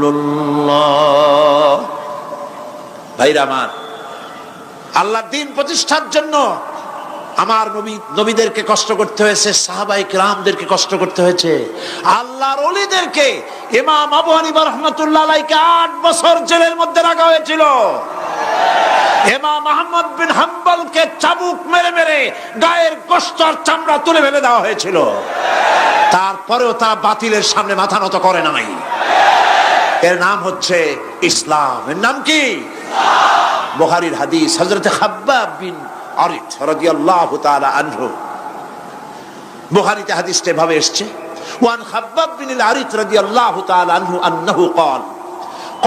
ভাইরা আমার, আল্লাহর দ্বীন প্রতিষ্ঠার জন্য আমার নবীদেরকে কষ্ট করতে হয়েছে, সাহাবায়ে কেরামদেরকে কষ্ট করতে হয়েছে, আল্লাহর ওলিদেরকে। ইমাম আবু হানিফা রাহমাতুল্লাহ আলাইহিকে 8 বছর জেলের মধ্যে রাখা হয়েছিল। ইমাম আহমদ বিন হাম্বলকে চাবুক মেরে মেরে গায়ের গোশত আর চামড়া তুলে ফেলে দেওয়া হয়েছিল। তারপরেও তারা বাতিলের সামনে মাথা নত করে নাই। এর নাম হচ্ছে ইসলাম। এর নাম কি? বুখারীর হাদিস, হযরতে খাব্বাব বিন আরিত রাদিয়াল্লাহু তাআলা আনহু। বুখারীতে হাদিসটা এভাবে এসেছে, ওয়ান খাব্বাব বিন আরিত রাদিয়াল্লাহু তাআলা আনহু আন্নাহু قال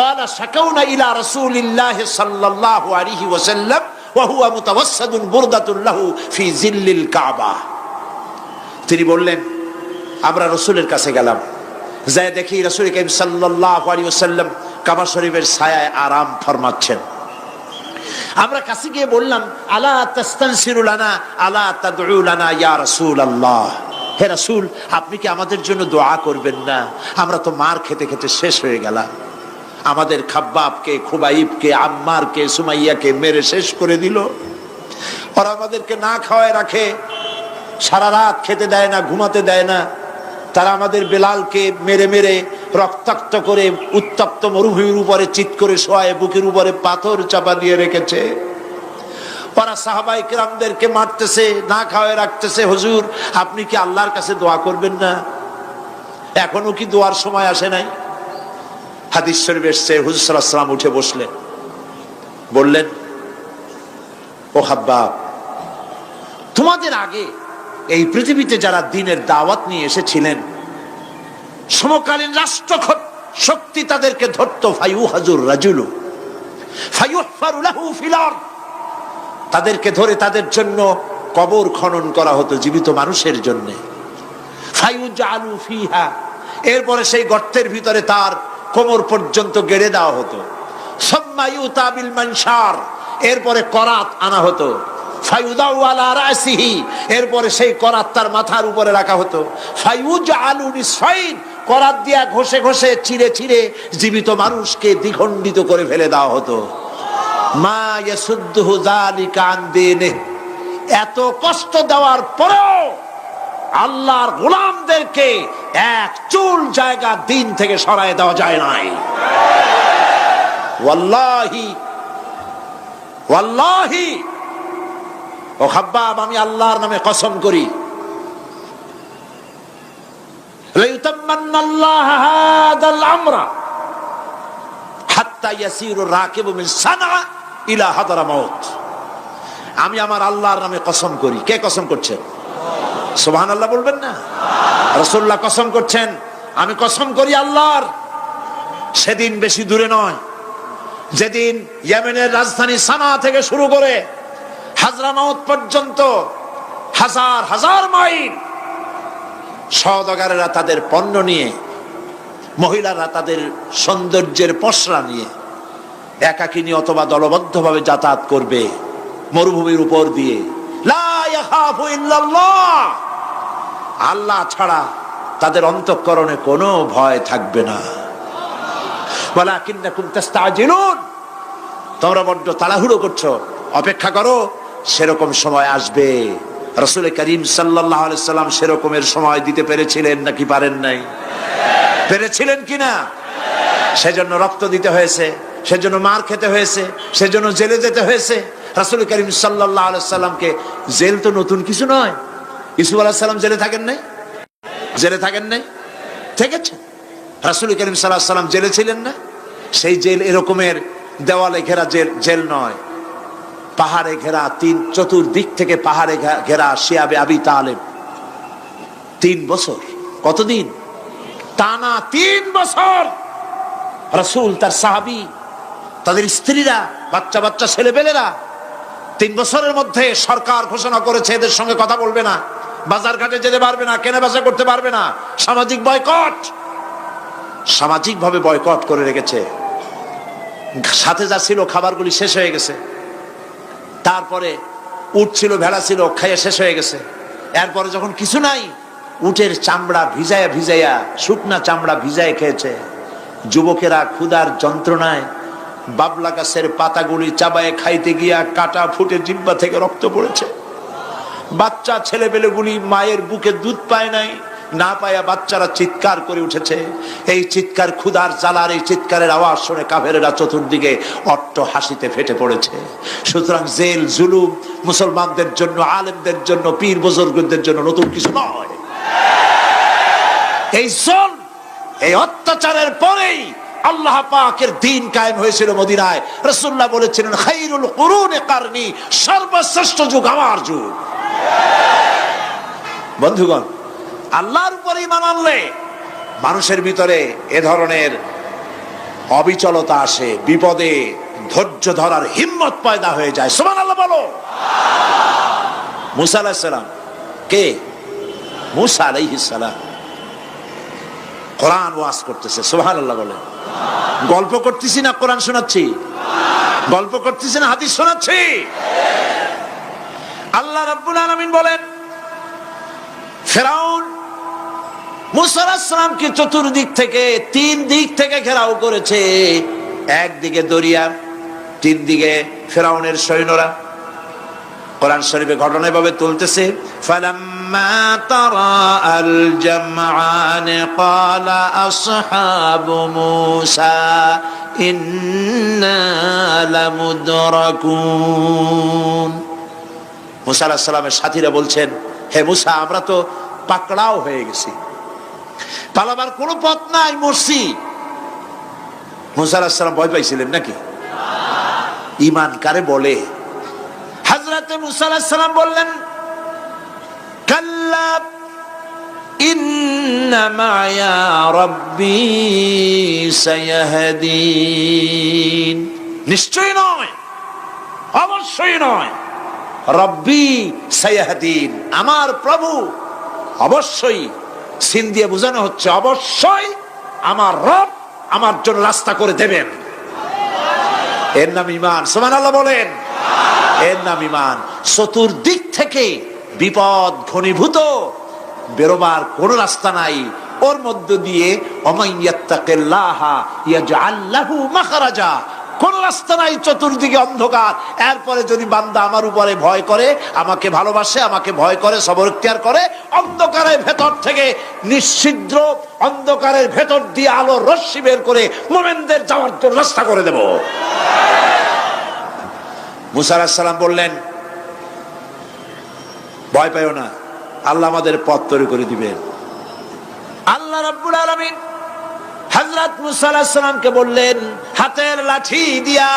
قال شكونا الى رسول الله صلى الله عليه وسلم وهو متوسد بردة له في ظل الكعبة। তিনি বললেন, আমরা রাসূলের কাছে গেলাম, যাই দেখি রাসূল করিম সাল্লাল্লাহু আলাইহি ওয়াসাল্লাম কাবা শরীফের ছায়ায় আরাম ফরমাচ্ছেন। আমরা কাছে গিয়ে বললাম, আলা তাস্তানসিরু লানা আলা তাদউ লানা ইয়া রাসূলুল্লাহ, হে রাসূল আপনি কি আমাদের জন্য দোয়া করবেন না? আমরা তো মার খেতে খেতে শেষ হয়ে গেলাম, আমাদের খাব্বাবকে, খুবাইবকে, আম্মারকে, সুমাইয়াকে মেরে শেষ করে দিল। ওরা আমাদেরকে না খাওয়ায় রাখে, সারা রাত খেতে দেয় না, ঘুমাতে দেয় না। তারা আমাদের বেলালকে মেরে মেরে রক্তাক্ত করে উত্তপ্ত মরুভূমির উপরে চিৎ করে শোয়ায়, বুকের উপরে পাথর চাপা দিয়ে রেখেছে। ওরা সাহাবাই কিরামদেরকে মারতেছে, না খাওয়ায় রাখতেছে। হুজুর আপনি কি আল্লাহর কাছে দোয়া করবেন না? এখনো কি দোয়ার সময় আসে নাই? হাদিস শরীফে এসেছে, হুজুর সাল্লাল্লাহু আলাইহি ওয়াসাল্লাম উঠে বসলেন, বললেন, ও খাব্বাব, তোমাদের আগে এই পৃথিবীতে যারা দ্বীনের দাওয়াত নিয়ে এসেছিলেন, সমকালীন রাষ্ট্র শক্তি তাদেরকে ধরতো, ফায়ুহাজুর রাজুলু ফায়ুহফারু লাহু ফিল আরদ, তাদেরকে ধরে তাদের জন্য কবর খনন করা হতো জীবিত মানুষের জন্য। ফায়ুজআলু ফিহা, এরপরে সেই গর্তের ভিতরে তার কোমর পর্যন্ত গেড়ে দেওয়া হতো। সুম্মা ইউতা বিল মানশার, এরপরে করাত আনা হতো। ফায়ুদাউ আলা রাসিহি, এরপরে সেই করাত তার মাথার উপরে রাখা হতো। ফায়ুজআলু নিসফাইন, করাত দিয়া ঘষে ঘষে চিরে চিরে জীবিত মানুষকে দ্বিখণ্ডিত করে ফেলে দেওয়া হতো। মা ইয়াসুদ্দুহু যালিকা আন দীনিহি, এত কষ্ট দেওয়ার পরেও আল্লাহর গোলামদেরকে এক চুল জায়গা দিন থেকে সরায় দেওয়া যায় নাই। ওয়াল্লাহি ওয়াল্লাহি, ও খাব্বাব আমি আল্লাহর নামে কসম করি, লাইউতাম্মান্নাল্লাহু হাদাল আমরা হাত্তা ইয়াসিরু রাকিবু মিন সানআ ইলা হাদরামাউত, আমি আমার আল্লাহর নামে কসম করি। কে কসম করছেন? সুবহানাল্লাহ বলবেন না? রাসূলুল্লাহ কসম করছেন, আমি কসম করি আল্লাহর, সেদিন বেশি দূরে নয় যেদিন ইয়েমেনের রাজধানী সানা থেকে শুরু করে হাজরামাউত পর্যন্ত হাজার হাজার মাইল সওদাগরেরা তাদের পণ্য নিয়ে, মহিলারা তাদের সৌন্দর্যের পসরা নিয়ে একাকিনী অথবা দলবদ্ধভাবে যাতায়াত করবে মরুভূমির উপর দিয়ে। লা ইয়াখাফু ইল্লাল্লাহ, আল্লাহ ছাড়া তাদের অন্তঃকরণে কোনো ভয় থাকবে না। ওয়ালাকিন্নাকুম তাস্তাজিলুন, তোমরা বড্ড তাড়াহুড়ো করছো, অপেক্ষা করো, সেরকম সময় আসবে। রাসূল করিম সাল্লাল্লাহু আলাইহি সাল্লাম সেরকমের সময় দিতে পেরেছিলেন নাকি পারেন নাই? পেরেছিলেন কিনা? সেজন্য রক্ত দিতে হয়েছে, সেজন্য মার খেতে হয়েছে, সেজন্য জেলে যেতে হয়েছে। রাসূল করিম সাল্লাল্লাহু আলাইহি সাল্লামকে, জেল তো নতুন কিছু নয়। ইউসুফ আলাইহিস সালাম জেলে থাকেন নাই? জেলে থাকেন নাই? থেকেছে। রাসূল করিম সাল্লাল্লাহু আলাইহি সাল্লাম জেলে ছিলেন না? সেই জেল এরকমের দেওয়ালে ঘেরা জেল নয়, পাহাড়ে ঘেরা, চতুর্দিক থেকে পাহাড়ে ঘেরা শিয়াবে আবি তালেব 3 বছর। কতদিন? টানা 3 বছর রাসূল, তার সাহাবী, তাদের স্ত্রীরা, বাচ্চা বাচ্চা ছেলেপেলেরা 3 বছরের মধ্যে সরকার ঘোষণা করেছে এদের সঙ্গে কথা বলবে না, বাজার ঘাটে যেতে পারবে না, কেনা বেচা করতে পারবে না, সামাজিক বয়কট, সামাজিক ভাবে বয়কট করে রেখেছে। সাথে যা ছিল খাবারগুলি শেষ হয়ে গেছে। তারপরে উট ছিল, ভেড়া ছিল, খাইয়ে শেষ হয়ে গেছে। এরপরে যখন কিছু নাই, উটের চামড়া ভিজাইয়া ভিজাইয়া, শুকনা চামড়া ভিজায় খেয়েছে। যুবকেরা ক্ষুধার যন্ত্রণায় বাবলা গাছের পাতাগুলি চাবায়ে খাইতে গিয়া কাটা ফুটে জিহ্বা থেকে রক্ত পড়েছে। বাচ্চা ছেলেপেলেগুলি মায়ের বুকে দুধ পায় নাই, না পায়া বাচ্চারা চিৎকার করে উঠেছে। এই চিৎকার, ক্ষুধার জ্বালার এই চিৎকারের আওয়াজ শুনে কাফেরেরা চতুর্দিকে অট্ট হাসিতে ফেটে পড়েছে। সুতরাং জেল জুলুম মুসলমানদের জন্য, আলেমদের জন্য, পীর বুজুর্গদের জন্য নতুন কিছু নয়। এই জুলম, এই অত্যাচারের পরেই আল্লাহ পাকের দ্বীন কায়েম হয়েছিল মদিনায়। রাসূলুল্লাহ বলেছিলেন, খায়রুল কুরুনি কারনি, সর্বশ্রেষ্ঠ যুগ আমার যুগ। বন্ধুগণ, আল্লাহর উপর ঈমান আনলে মানুষের ভিতরে এ ধরনের অবিচলতা আসে, বিপদে ধৈর্য ধরার হিম্মত পয়দা হয়ে যায়। সুবহানাল্লাহ বলো। মুসা আলাইহিস সালাম কে? মুসা আলাইহিস সালাম কোরআন ওয়াজ করতেছে, সুবহানাল্লাহ বলে। গল্প করতেছি না কোরআন শোনাচ্ছি? গল্প করতেছি না হাদিস শোনাচ্ছি? আল্লাহ রাব্বুল আলামিন বলেন, ফিরআউন মূসা আলাইহিস সালামকে চতুর্দিক থেকে, তিন দিক থেকে ঘেরাও করেছে। একদিকে দরিয়া, তিন দিকে ফিরআউনের সৈন্যরা। কোরআন শরীফে ঘটনা এভাবে তুলতেছে, ফালাম্মা তারাআল জামআন ক্বালা আসহাবু মূসা ইন্না লামুদরাকুন। মূসা আলাইহিস সালামের সাথীরা বলছেন, হে মূসা, আমরা তো পাকড়াও হয়ে গেছি, পালাবার কোনো পথ নাই, মরছি। মূসা আলাইহিস সালাম ভয় পাইছিলেন নাকি? ঈমান কারে বলে? হযরতে মূসা আলাইহিস সালাম বললেন, কাল্লা ইন্না মা'য়া রাব্বী সায়াহদিন। নিশ্চয় নয়, অবশ্যই নয়, রব্বী সায়াহদিন, আমার প্রভু অবশ্যই, সিন দিয়ে বোঝানো হচ্ছে অবশ্যই আমার রব আমার জন্য রাস্তা করে দেবেন। এর নাম ঈমান। সুবহানাল্লাহ বলেন। এর নাম ঈমান। চতুর্দিক থেকে বিপদ ঘনীভূত, বেরোবার কোনো রাস্তা নাই। ওর মধ্য দিয়ে ওমাইয়াত্তাকিল্লাহা ইয়াজআল লাহু মাখরাজা, কোন রাস্তা নাই, চতুর্দিকে অন্ধকার। এরপরে যদি বান্দা আমার উপরে ভয় করে, আমাকে ভালোবাসে, আমাকে ভয় করে, সবর ইখতিয়ার করে, অন্ধকারের ভেতর থেকে নিশ্ছিদ্র অন্ধকারের ভেতর দিয়ে আলোর রশ্মি বের করে মুমিনদের যাওয়ার জন্য রাস্তা করে দেব। মূসা আলাইহিস সালাম বললেন, ভয় পাইও না, আল্লাহ আমাদের পথ তৈরি করে দিবেন। আল্লাহ রাব্বুল আলামিন হযরত মূসা আলাইহিস সালামকে বললেন, হাতের লাঠি দিয়া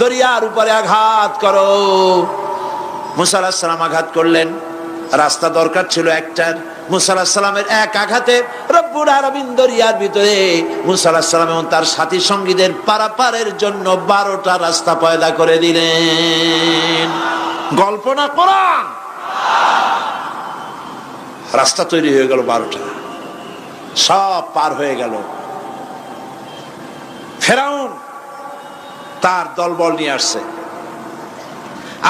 দরিয়ার উপরে আঘাত করো। মূসা আলাইহিস সালাম আঘাত করলেন। রাস্তা দরকার ছিল একটার। মূসা আলাইহিস সালামের এক আঘাতে রব্বুল আলামিন দরিয়ার ভিতরে মূসা আলাইহিস সালাম এবং তার সাথী সঙ্গীদের পারাপারের জন্য 12টা রাস্তা পয়দা করে দিলেন। গল্প না কোরআন? রাস্তা তৈরি হয়ে গেল 12টা, সব পার হয়ে গেল। ফিরআউন তার দলবল নিয়ে আসছে।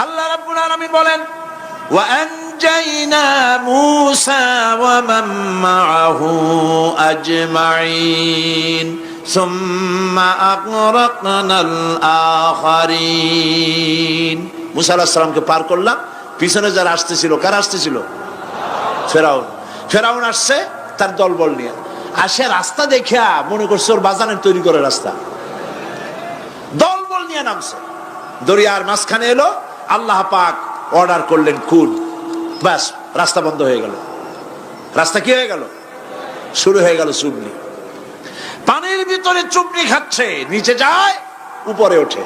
আল্লাহ রাব্বুল আলামিন বলেন, ওয়া আনজাইনা মূসা ওয়া মান মাআহু আজমাইন সুম্মা আগরাকনাল আখারিন। মূসা আলাইহিস সালামকে পার করলাম, পিছনে যারা আসতেছিল, কারা আসতেছিল? ফিরআউন। ফিরআউন আসছে তার দলবল নিয়ে। আসে রাস্তা দেখিয়া মনে করছে ওর বাজানের তৈরি করে রাস্তা, দলবল নিয়ে নামছে। দরিয়ার মাঝখানে এলো, আল্লাহ পাক অর্ডার করলেন খুন, বাস রাস্তা বন্ধ হয়ে গেল। রাস্তা কি হয়ে গেল? শুরু হয়ে গেল চুবনি। পানির ভিতরে চুবনি খাচ্ছে, নিচে যায়, উপরে ওঠে।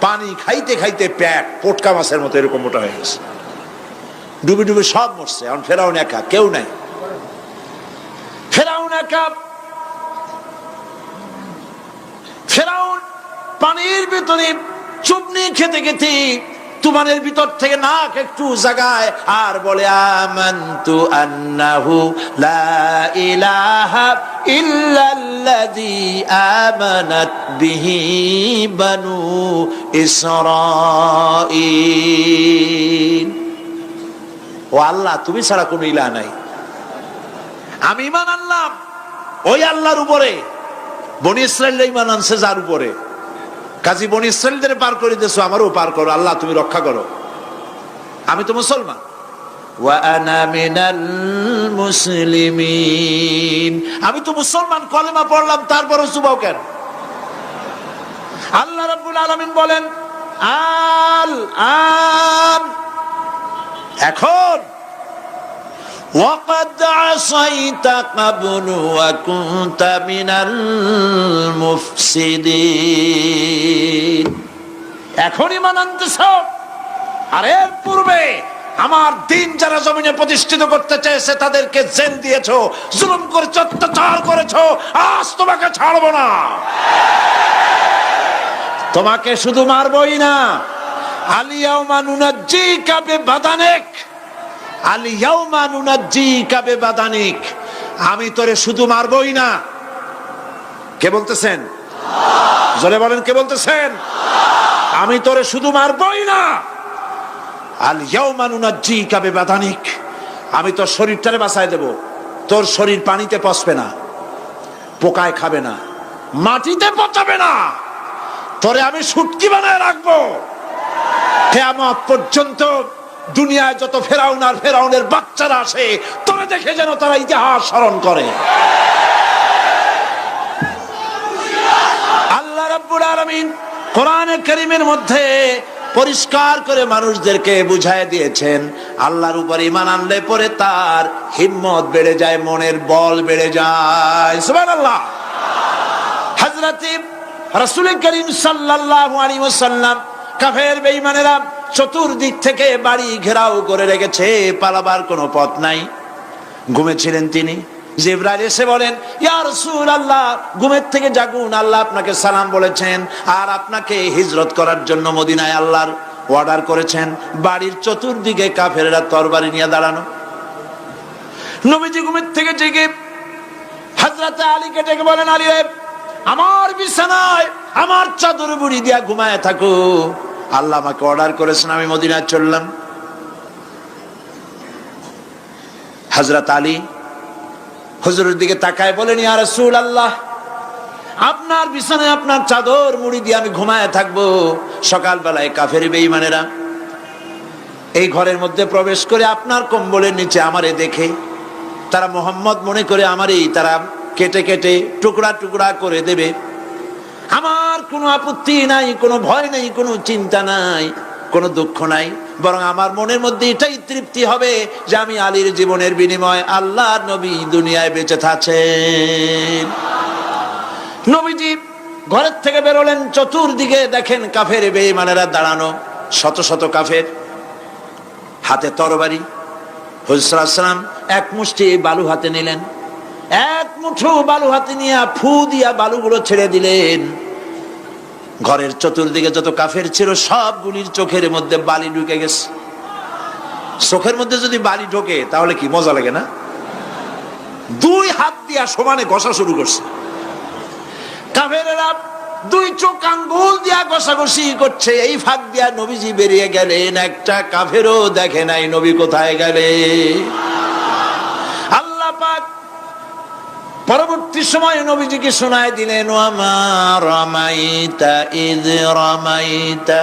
পানি খাইতে খাইতে পেট পটকা মাছের মতো এরকম মোটা হয়ে গেছে। ডুবে ডুবে সব মরছে। এখন ফিরআউন একা, কেউ নাই। ফিরআউন একা। ফিরআউন পানির ভিতরে চুবনি খেতে খেতে তুফানের ভিতর থেকে নাক একটু জাগায় আর বলে, আমানতু আন্নাহু লা ইলাহা ইল্লাল্লাযী আমানাত বিহি বানু ইসরাঈল। ও আল্লাহ, তুমি ছাড়া কোনো ইলাহ নাই, আমি ঈমান আনলাম ওই আল্লাহর উপরে। বনি ইসরাঈল ঈমান আনছে যার উপরে। কাজী বনি ইসরাঈলদের পার করে দিয়েছো, আমারও পার করো আল্লাহ, তুমি রক্ষা করো। আমি তো মুসলমান। ওয়া আনা মিনাল মুসলিমিন, আমি তো মুসলমান, কলেমা পড়লাম, তারপরও চুবাও কেন? আল্লাহ রাব্বুল আলামিন বলেন, আল আন, এখন وقد عصيت قبل وكنت من المفسدين। এখন ঈমান আনতেছ, আর এর পূর্বে আমার দিন যারা জমিনে প্রতিষ্ঠিত করতে চেয়েছে তাদেরকে জেল দিয়েছো, জুলুম করেছো, অত্যাচার করেছো। আজ তোমাকে ছাড়বো না। তোমাকে শুধু মারবই না, আলিয়াউমা নুনাজ্জিকা বিবাদানিক, আলিয়াউমা নুনাজ্জিকা বিবাদানিক, আমি তোরে শুধু মারবই না, কে বলতেছেন? জোরে বলেন, কে বলতেছেন? আমি তোরে শুধু মারবই না, আল ইয়াউমা নুনাজ্জিকা বিবাদানিক, আমি তোর শরীরটারে বাঁচায় দেব। তোর শরীর পানিতে পচবে না, পোকায় খাবে না, মাটিতে পচাবে না, তোরে আমি শুটকি বানায় রাখবো। কিয়ামত পর্যন্ত দুনিয়ায় যত ফেরাউন আর ফেরাউনের বাচ্চারা আসে, তোরে দেখে যেন তারা ইতিহাস স্মরণ করে। আল্লাহ রাব্বুল আলামিন কোরআনে কারীমের মধ্যে পরিষ্কার করে মানুষদেরকে বুঝায় দিয়েছেন, আল্লাহর উপর ঈমান আনলে পরে তার হিম্মত বেড়ে যায়, মনের বল বেড়ে যায়। সুবহানাল্লাহ। হযরত রাসূল করিম সাল্লাল্লাহু আলাইহি ওয়াসাল্লাম কাফের বেঈমানেরা চতুর্দিক থেকে বাড়ি ঘেরাও করে রেখেছে, পালাবার কোনো পথ নাই। ঘুমেছিলেন তিনি, জিবরাইল এসে বলেন, ইয়া রাসূলুল্লাহ, ঘুমের থেকে জাগুন, আল্লাহ আপনাকে সালাম বলেছেন আর আপনাকে হিজরত করার জন্য মদিনায় আল্লাহর অর্ডার করেছেন। বাড়ির চতুর্দিকে কাফেররা তরবারি নিয়ে দাঁড়ানো। নবীজি ঘুমের থেকে জেগে হযরত আলীকে ডেকে বলেন, আলী রে, আমার বিছানায় আমার চাদর মুড়ি দিয়া ঘুমায় থাকো, আল্লাহ আমাকে অর্ডার করেছেন, আমি মদিনায় চললাম। হযরত আলী হুজুরের দিকে তাকায় বলেন, ইয়া রাসূলুল্লাহ, আপনার বিছানায় আপনার চাদর মুড়ি দিয়ে আমি ঘুমায় থাকবো, সকালবেলায় কাফের বেঈমানেরা এই ঘরের মধ্যে প্রবেশ করে আপনার কম্বলের নিচে আমারে দেখে তারা মোহাম্মদ মনে করে আমারই তারা কেটে কেটে টুকরা টুকরা করে দেবে। আমার কোনো আপত্তি নাই, কোনো ভয় নাই, কোনো চিন্তা নাই, কোনো দুঃখ নাই, বরং আমার মনের মধ্যে এটাই তৃপ্তি হবে যে আমি আলীর জীবনের বিনিময় আল্লাহর নবী দুনিয়ায় বেঁচে থাকেন। নবীজি ঘরের থেকে বেরোলেন, চতুর্দিকে দেখেন কাফের বেঈমানেরা দাঁড়ানো, শত শত কাফের, হাতে তরবারি। হুজুর সাল্লাল্লাহু আলাইহি ওয়াসাল্লাম এক মুষ্টি বালু হাতে নিলেন, এক মুঠো বালু হাতে নিয়ে ফু দিয়া বালুগুলো ছেড়ে দিলেন। ঘরের চতুর্দিকে যত কাফের ছিল সবগুলির চোখের মধ্যে বালি ঢুকে গেছে। চোখের মধ্যে যদি বালি ঢোকে তাহলে কি মজা লাগে না? দুই হাত দিয়া সমানে ঘষা শুরু করছে কাফেরেরা, দুই চোখ আঙ্গুল দিয়া ঘষাঘষি করছে। এই ফাঁক দিয়া নবীজি বেরিয়ে গেলেন, একটা কাফেরও দেখে নাই নবী কোথায় গেলে। আল্লাহ পাক পরবর্তী সময়ে নবীজিকে শোনায় দিলেন, ওয়ামা রামাইতা ইয রামাইতা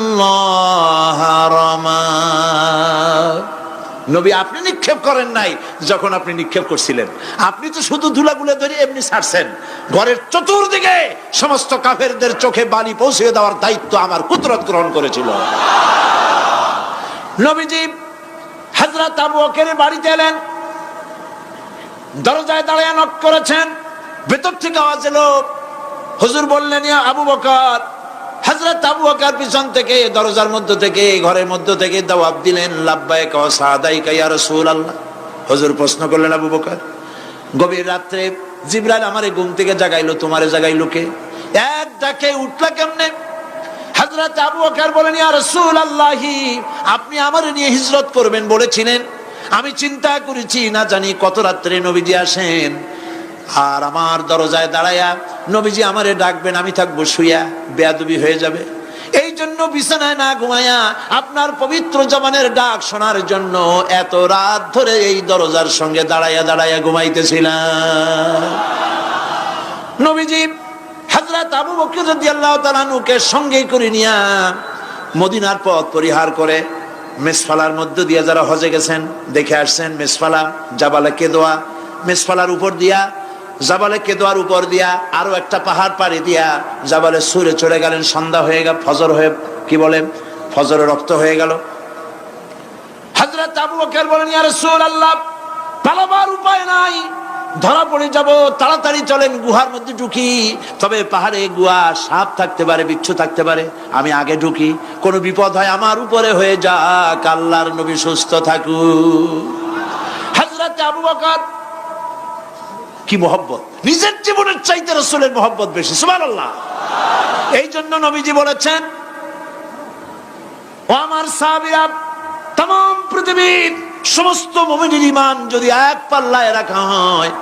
ওয়ালাকিন্নাল্লাহ রামা। নবী, আপনি নিক্ষেপ করেন নাই যখন আপনি নিক্ষেপ করছিলেন, আপনি তো শুধু ধুলাগুলো ধরে এমনি ছাড়ছেন। ঘরের চতুর্দিকে সমস্ত কাফেরদের চোখে বালি পৌঁছে দেওয়ার দায়িত্ব আমার কুদরত গ্রহণ করেছিল। নবীজি হযরত আবু বকরের বাড়িতে এলেন, দরজায় দাঁড়িয়ে নক করেছেন, ভেতর থেকে আওয়াজ এলো। হুজুর বললেন, ইয়া আবু বকর। হযরত আবু বকর পিছন থেকে দরজার মধ্য থেকে ঘরের মধ্য থেকে জবাব দিলেন, লাব্বাইকা ওয়া সাদাইকা ইয়া রাসূলুল্লাহ। হুজুর প্রশ্ন করলেন, আবু বকর, গভীর রাত্রে জিবরাইল আমারে ঘুম থেকে জাগাইলো, তোমারে জাগাইলো কে? এক ডাকে উঠলা কেমনে? হযরত আবু বকর বলেন, ইয়া রাসূলুল্লাহ, আপনি আমারে নিয়ে হিজরত করবেন বলেছিলেন, আমি চিন্তা করেছি না জানি কত রাত্রে নবীজি আসেন, আর আমার দরজায় দাঁড়ায়া নবীজি আমারে ডাকবেন, আমি থাকবো শুয়া, বেয়াদবি হয়ে যাবে। এই জন্য বিছানায় না ঘুমায়া আপনার পবিত্র জবানের ডাক শোনার জন্য এত রাত ধরে এই দরজার সঙ্গে দাঁড়ায়া দাঁড়ায়া ঘুমাইতেছিলাম। নবীজি হযরত আবু বকর রাদিয়াল্লাহু তাআলা আনহুকে সঙ্গে করে নিয়া মদিনার পথ পরিহার করে মেসফালার মধ্য দিয়ে, যারা হজে গেছেন দেখে আসছেন, মেসফালা জাবালে কেদোয়া, মেসফালার উপর দিয়া জাবালে কেদোয়ার উপর দিয়া আরো একটা পাহাড় পাড়ি দিয়া জাবালে সুরে চলে গেলেন। সন্ধ্যা হয়ে গেল, ফজর হয়ে কি বলে ফজরে রক্ত হয়ে গেল। হযরত আবু বকর বলেন, ইয়া রাসূলুল্লাহ, পালাবার উপায় নাই, ধরা পড়ে যাব, তাড়াতাড়ি চলেন, গুহার মধ্যে ঢুকি। তবে পাহাড়ে গুহা, সাপ থাকতে পারে, বিচ্ছু থাকতে পারে, আমি আগে ঢুকি, কোনো বিপদ হয় আমার উপরে হয়ে যাক, আল্লাহর নবী সুস্থ থাকুক। হযরত আবু বকর কি মহব্বত, নিজের জীবনের চাইতে রাসূলের মহব্বত বেশি, সুবহানাল্লাহ। এই জন্য নবীজি বলেছেন, ও আমার সাহাবীরা, तमाम পৃথিবীর সমস্ত মুমিনের ঈমান যদি এক পাল্লায় রাখা হয়,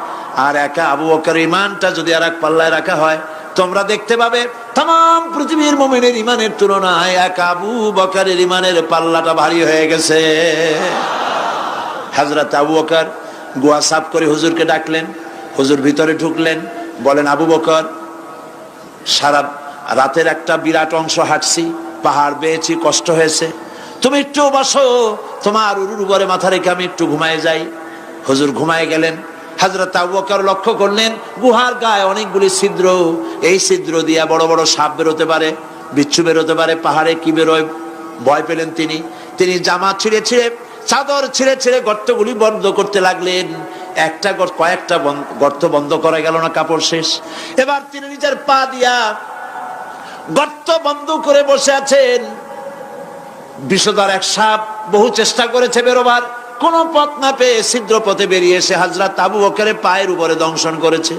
আর একা আবু বকর ইমানটা যদি আর এক পাল্লায় রাখা হয়, তোমরা দেখতে পাবে তাম পৃথিবীর মুমিনের ইমানের তুলনায় এক আবু বকরের ইমানের পাল্লাটা ভারী হয়ে গেছে। হযরত আবু বকর গুহা সাফ করে হুজুরকে ডাকলেন। হুজুর ভিতরে ঢুকলেন, বলেন আবু বকর, সারা রাতের একটা বিরাট অংশ হাঁটছি, পাহাড় বেয়েছি, কষ্ট হয়েছে, তুমি একটু বসো, তোমার উরুর উপরে মাথা রেখে আমি একটু ঘুমায় যাই। হুজুর ঘুমায় গেলেন। হযরত আবু বকর লক্ষ্য করলেন গুহার গায়ে অনেকগুলি ছিদ্র, এই ছিদ্র দিয়ে বড় বড় সাপ বেরোতে পারে, বিচ্ছু বেরোতে পারে। পাহাড়ে কি বেরোয় ভয় পেলেন তিনি জামা ছিঁড়ে ছিঁড়ে, চাদর ছিঁড়ে ছিঁড়ে গর্তগুলি বন্ধ করতে লাগলেন। কয়েকটা গর্ত বন্ধ করা গেল না, কাপড় শেষ। এবার তিনি নিজের পা দিয়া গর্ত বন্ধ করে বসে আছেন। বিষধর এক সাপ বহু চেষ্টা করেছে বেরোবার, কোন পথ না পেয়ে ছিদ্র পথে বেরিয়ে এসে হযরত আবু বকরের পায়ের উপরে দংশন করেছে।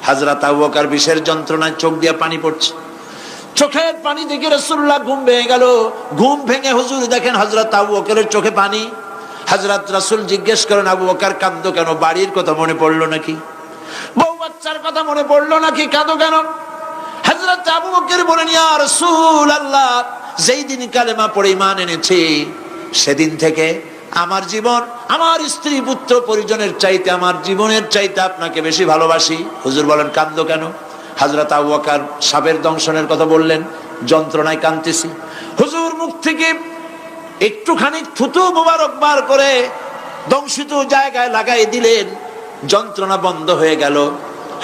হযরত আবু বকর বিষের যন্ত্রণায় চোখ দিয়ে পানি পড়ছে। চোখের পানি দেখে রাসূলুল্লাহ ঘুম ভেঙে গেল। ঘুম ভেঙে হুজুর দেখেন হযরত আবু বকরের চোখে পানি। হযরত রাসূল জিজ্ঞেস করেন, আবু বকর কাঁদো কেন? বাড়ির কথা মনে পড়লো নাকি? বউ বাচ্চার কথা মনে পড়লো নাকি? কাঁদো কেন? হযরত আবু বকর বলেন, ইয়া রাসূলুল্লাহ, যেই দিন কালেমা পড়ে ঈমান এনেছি, সেদিন থেকে আমার জীবন, আমার স্ত্রী পুত্র পরিজনের চাইতে, আমার জীবনের চাইতে আপনাকে বেশি ভালোবাসি। হুজুর বলেন, কাঁদো কেন? হযরত আবু বকর সাপের দংশনের কথা বললেন, যন্ত্রণায় কাঁদতেছি। হুজুর মুখ থেকে একটুখানি থুতু মোবারক বার করে দংশিত জায়গায় লাগাই দিলেন, যন্ত্রণা বন্ধ হয়ে গেল।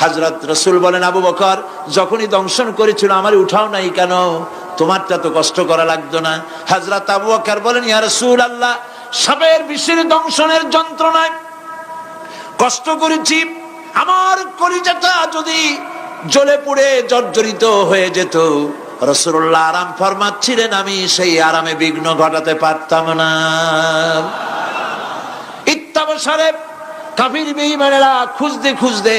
হযরত রাসূল বলেন, আবু বকর, যখনই দংশন করেছিল আমার উঠাও নাই কেন? তোমারটা তো কষ্ট করা লাগতো না? হযরত আবু বকর বলেন, ইয়া রাসূলুল্লাহ, সাপের বিষের দংশনের যন্ত্রণায় কষ্ট করেছি, আমার কলিজাটা যদি জ্বলে পুড়ে জর্জরিত হয়ে যেত, রাসূলুল্লাহ আরাম ফরমাচ্ছিলেন, আমি সেই আরামে বিঘ্ন ঘটাতে পারতাম না। ইত্তাবসারে কাফির বেঈমানেরা খুঁজতে খুঁজতে,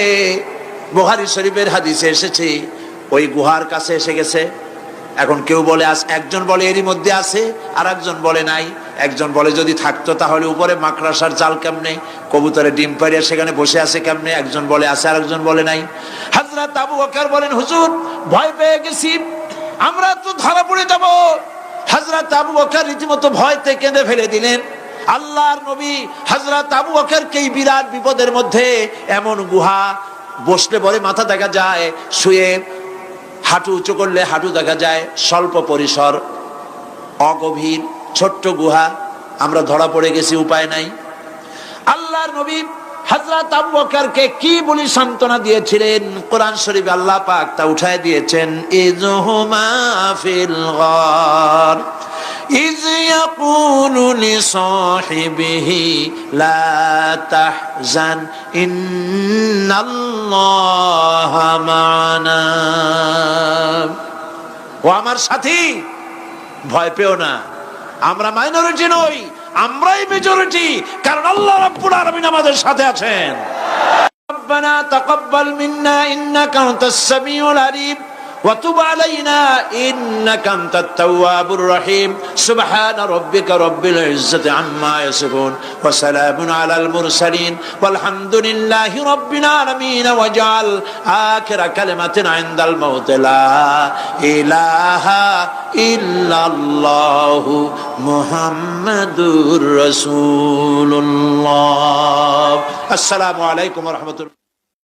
বুখারী শরীফের হাদিসে এসেছে, ওই গুহার কাছে এসে গেছে। এখন কেউ বলে একজন বলে এরই মধ্যে আছে, আর একজন বলে নাই। একজন বলে যদি থাকতো তাহলে উপরে মাকড়াসার জাল কেমনে, কবুতরের ডিম পাড়িয়া সেখানে বসে আছে কেমনে? একজন বলে আছে, আর একজন বলে নাই। হযরত আবু বকর বলেন, হুজুর ভয় পেয়ে গেছি, আমরা তো ধরা পড়ে যাব। হযরত আবু বকর রীতিমতো ভয়তে কেঁদে ফেলে দিলেন। আল্লাহর নবী হযরত আবু বকরকে এই বিরাট বিপদের মধ্যে, এমন গুহা, বসলে পরে মাথা দেখা যায়, শুয়ে হাঁটু উঁচু করলে হাঁটু দেখা যায়, স্বল্প পরিসর, অগভীর, ছোট্ট গুহা, আমরা ধরা পড়ে গেছি, উপায় নাই। আল্লাহর নবী হযরত আবু বকরকে কি বলি সান্ত্বনা দিয়েছিলেন, কোরআন শরীফে আল্লাহ পাক তা উঠায় দিয়েছেন। ইযহুমা ফিল গার ইয ইয়াকুলু লিসাহিবিহি লা তাহজান ইন্নাল্লাহা মা'ানা। ও আমার সাথী, ভয় পেও না, আমরা মাইনরিটি নই, আমরাই মেজরিটি, কারণ আল্লাহ রাব্বুল আলামিন আমাদের সাথে আছেন। রব্বানা তাকাব্বাল মিন্না ইন্নাকা আনতাস সামিউল আলিম ওয়া তুব আলাইনা ইন্নাকা আনতাত তাওয়াবুর রহিম। সুবহান রাব্বিকা রাব্বিল ইজ্জাতি আম্মা ইয়াসিফুন ওয়া সালামুন আলাল মুরসালিন ওয়ালহামদুলিল্লাহি রাব্বিল আলামিন। ওয়াজআল আখিরা কালিমাতিনা ইনদাল মাউত লা ইলাহা ইল্লাল্লাহু মুহাম্মাদুর রাসূলুল্লাহ। আসসালামু আলাইকুম ওয়া রাহমাতুল্লাহ।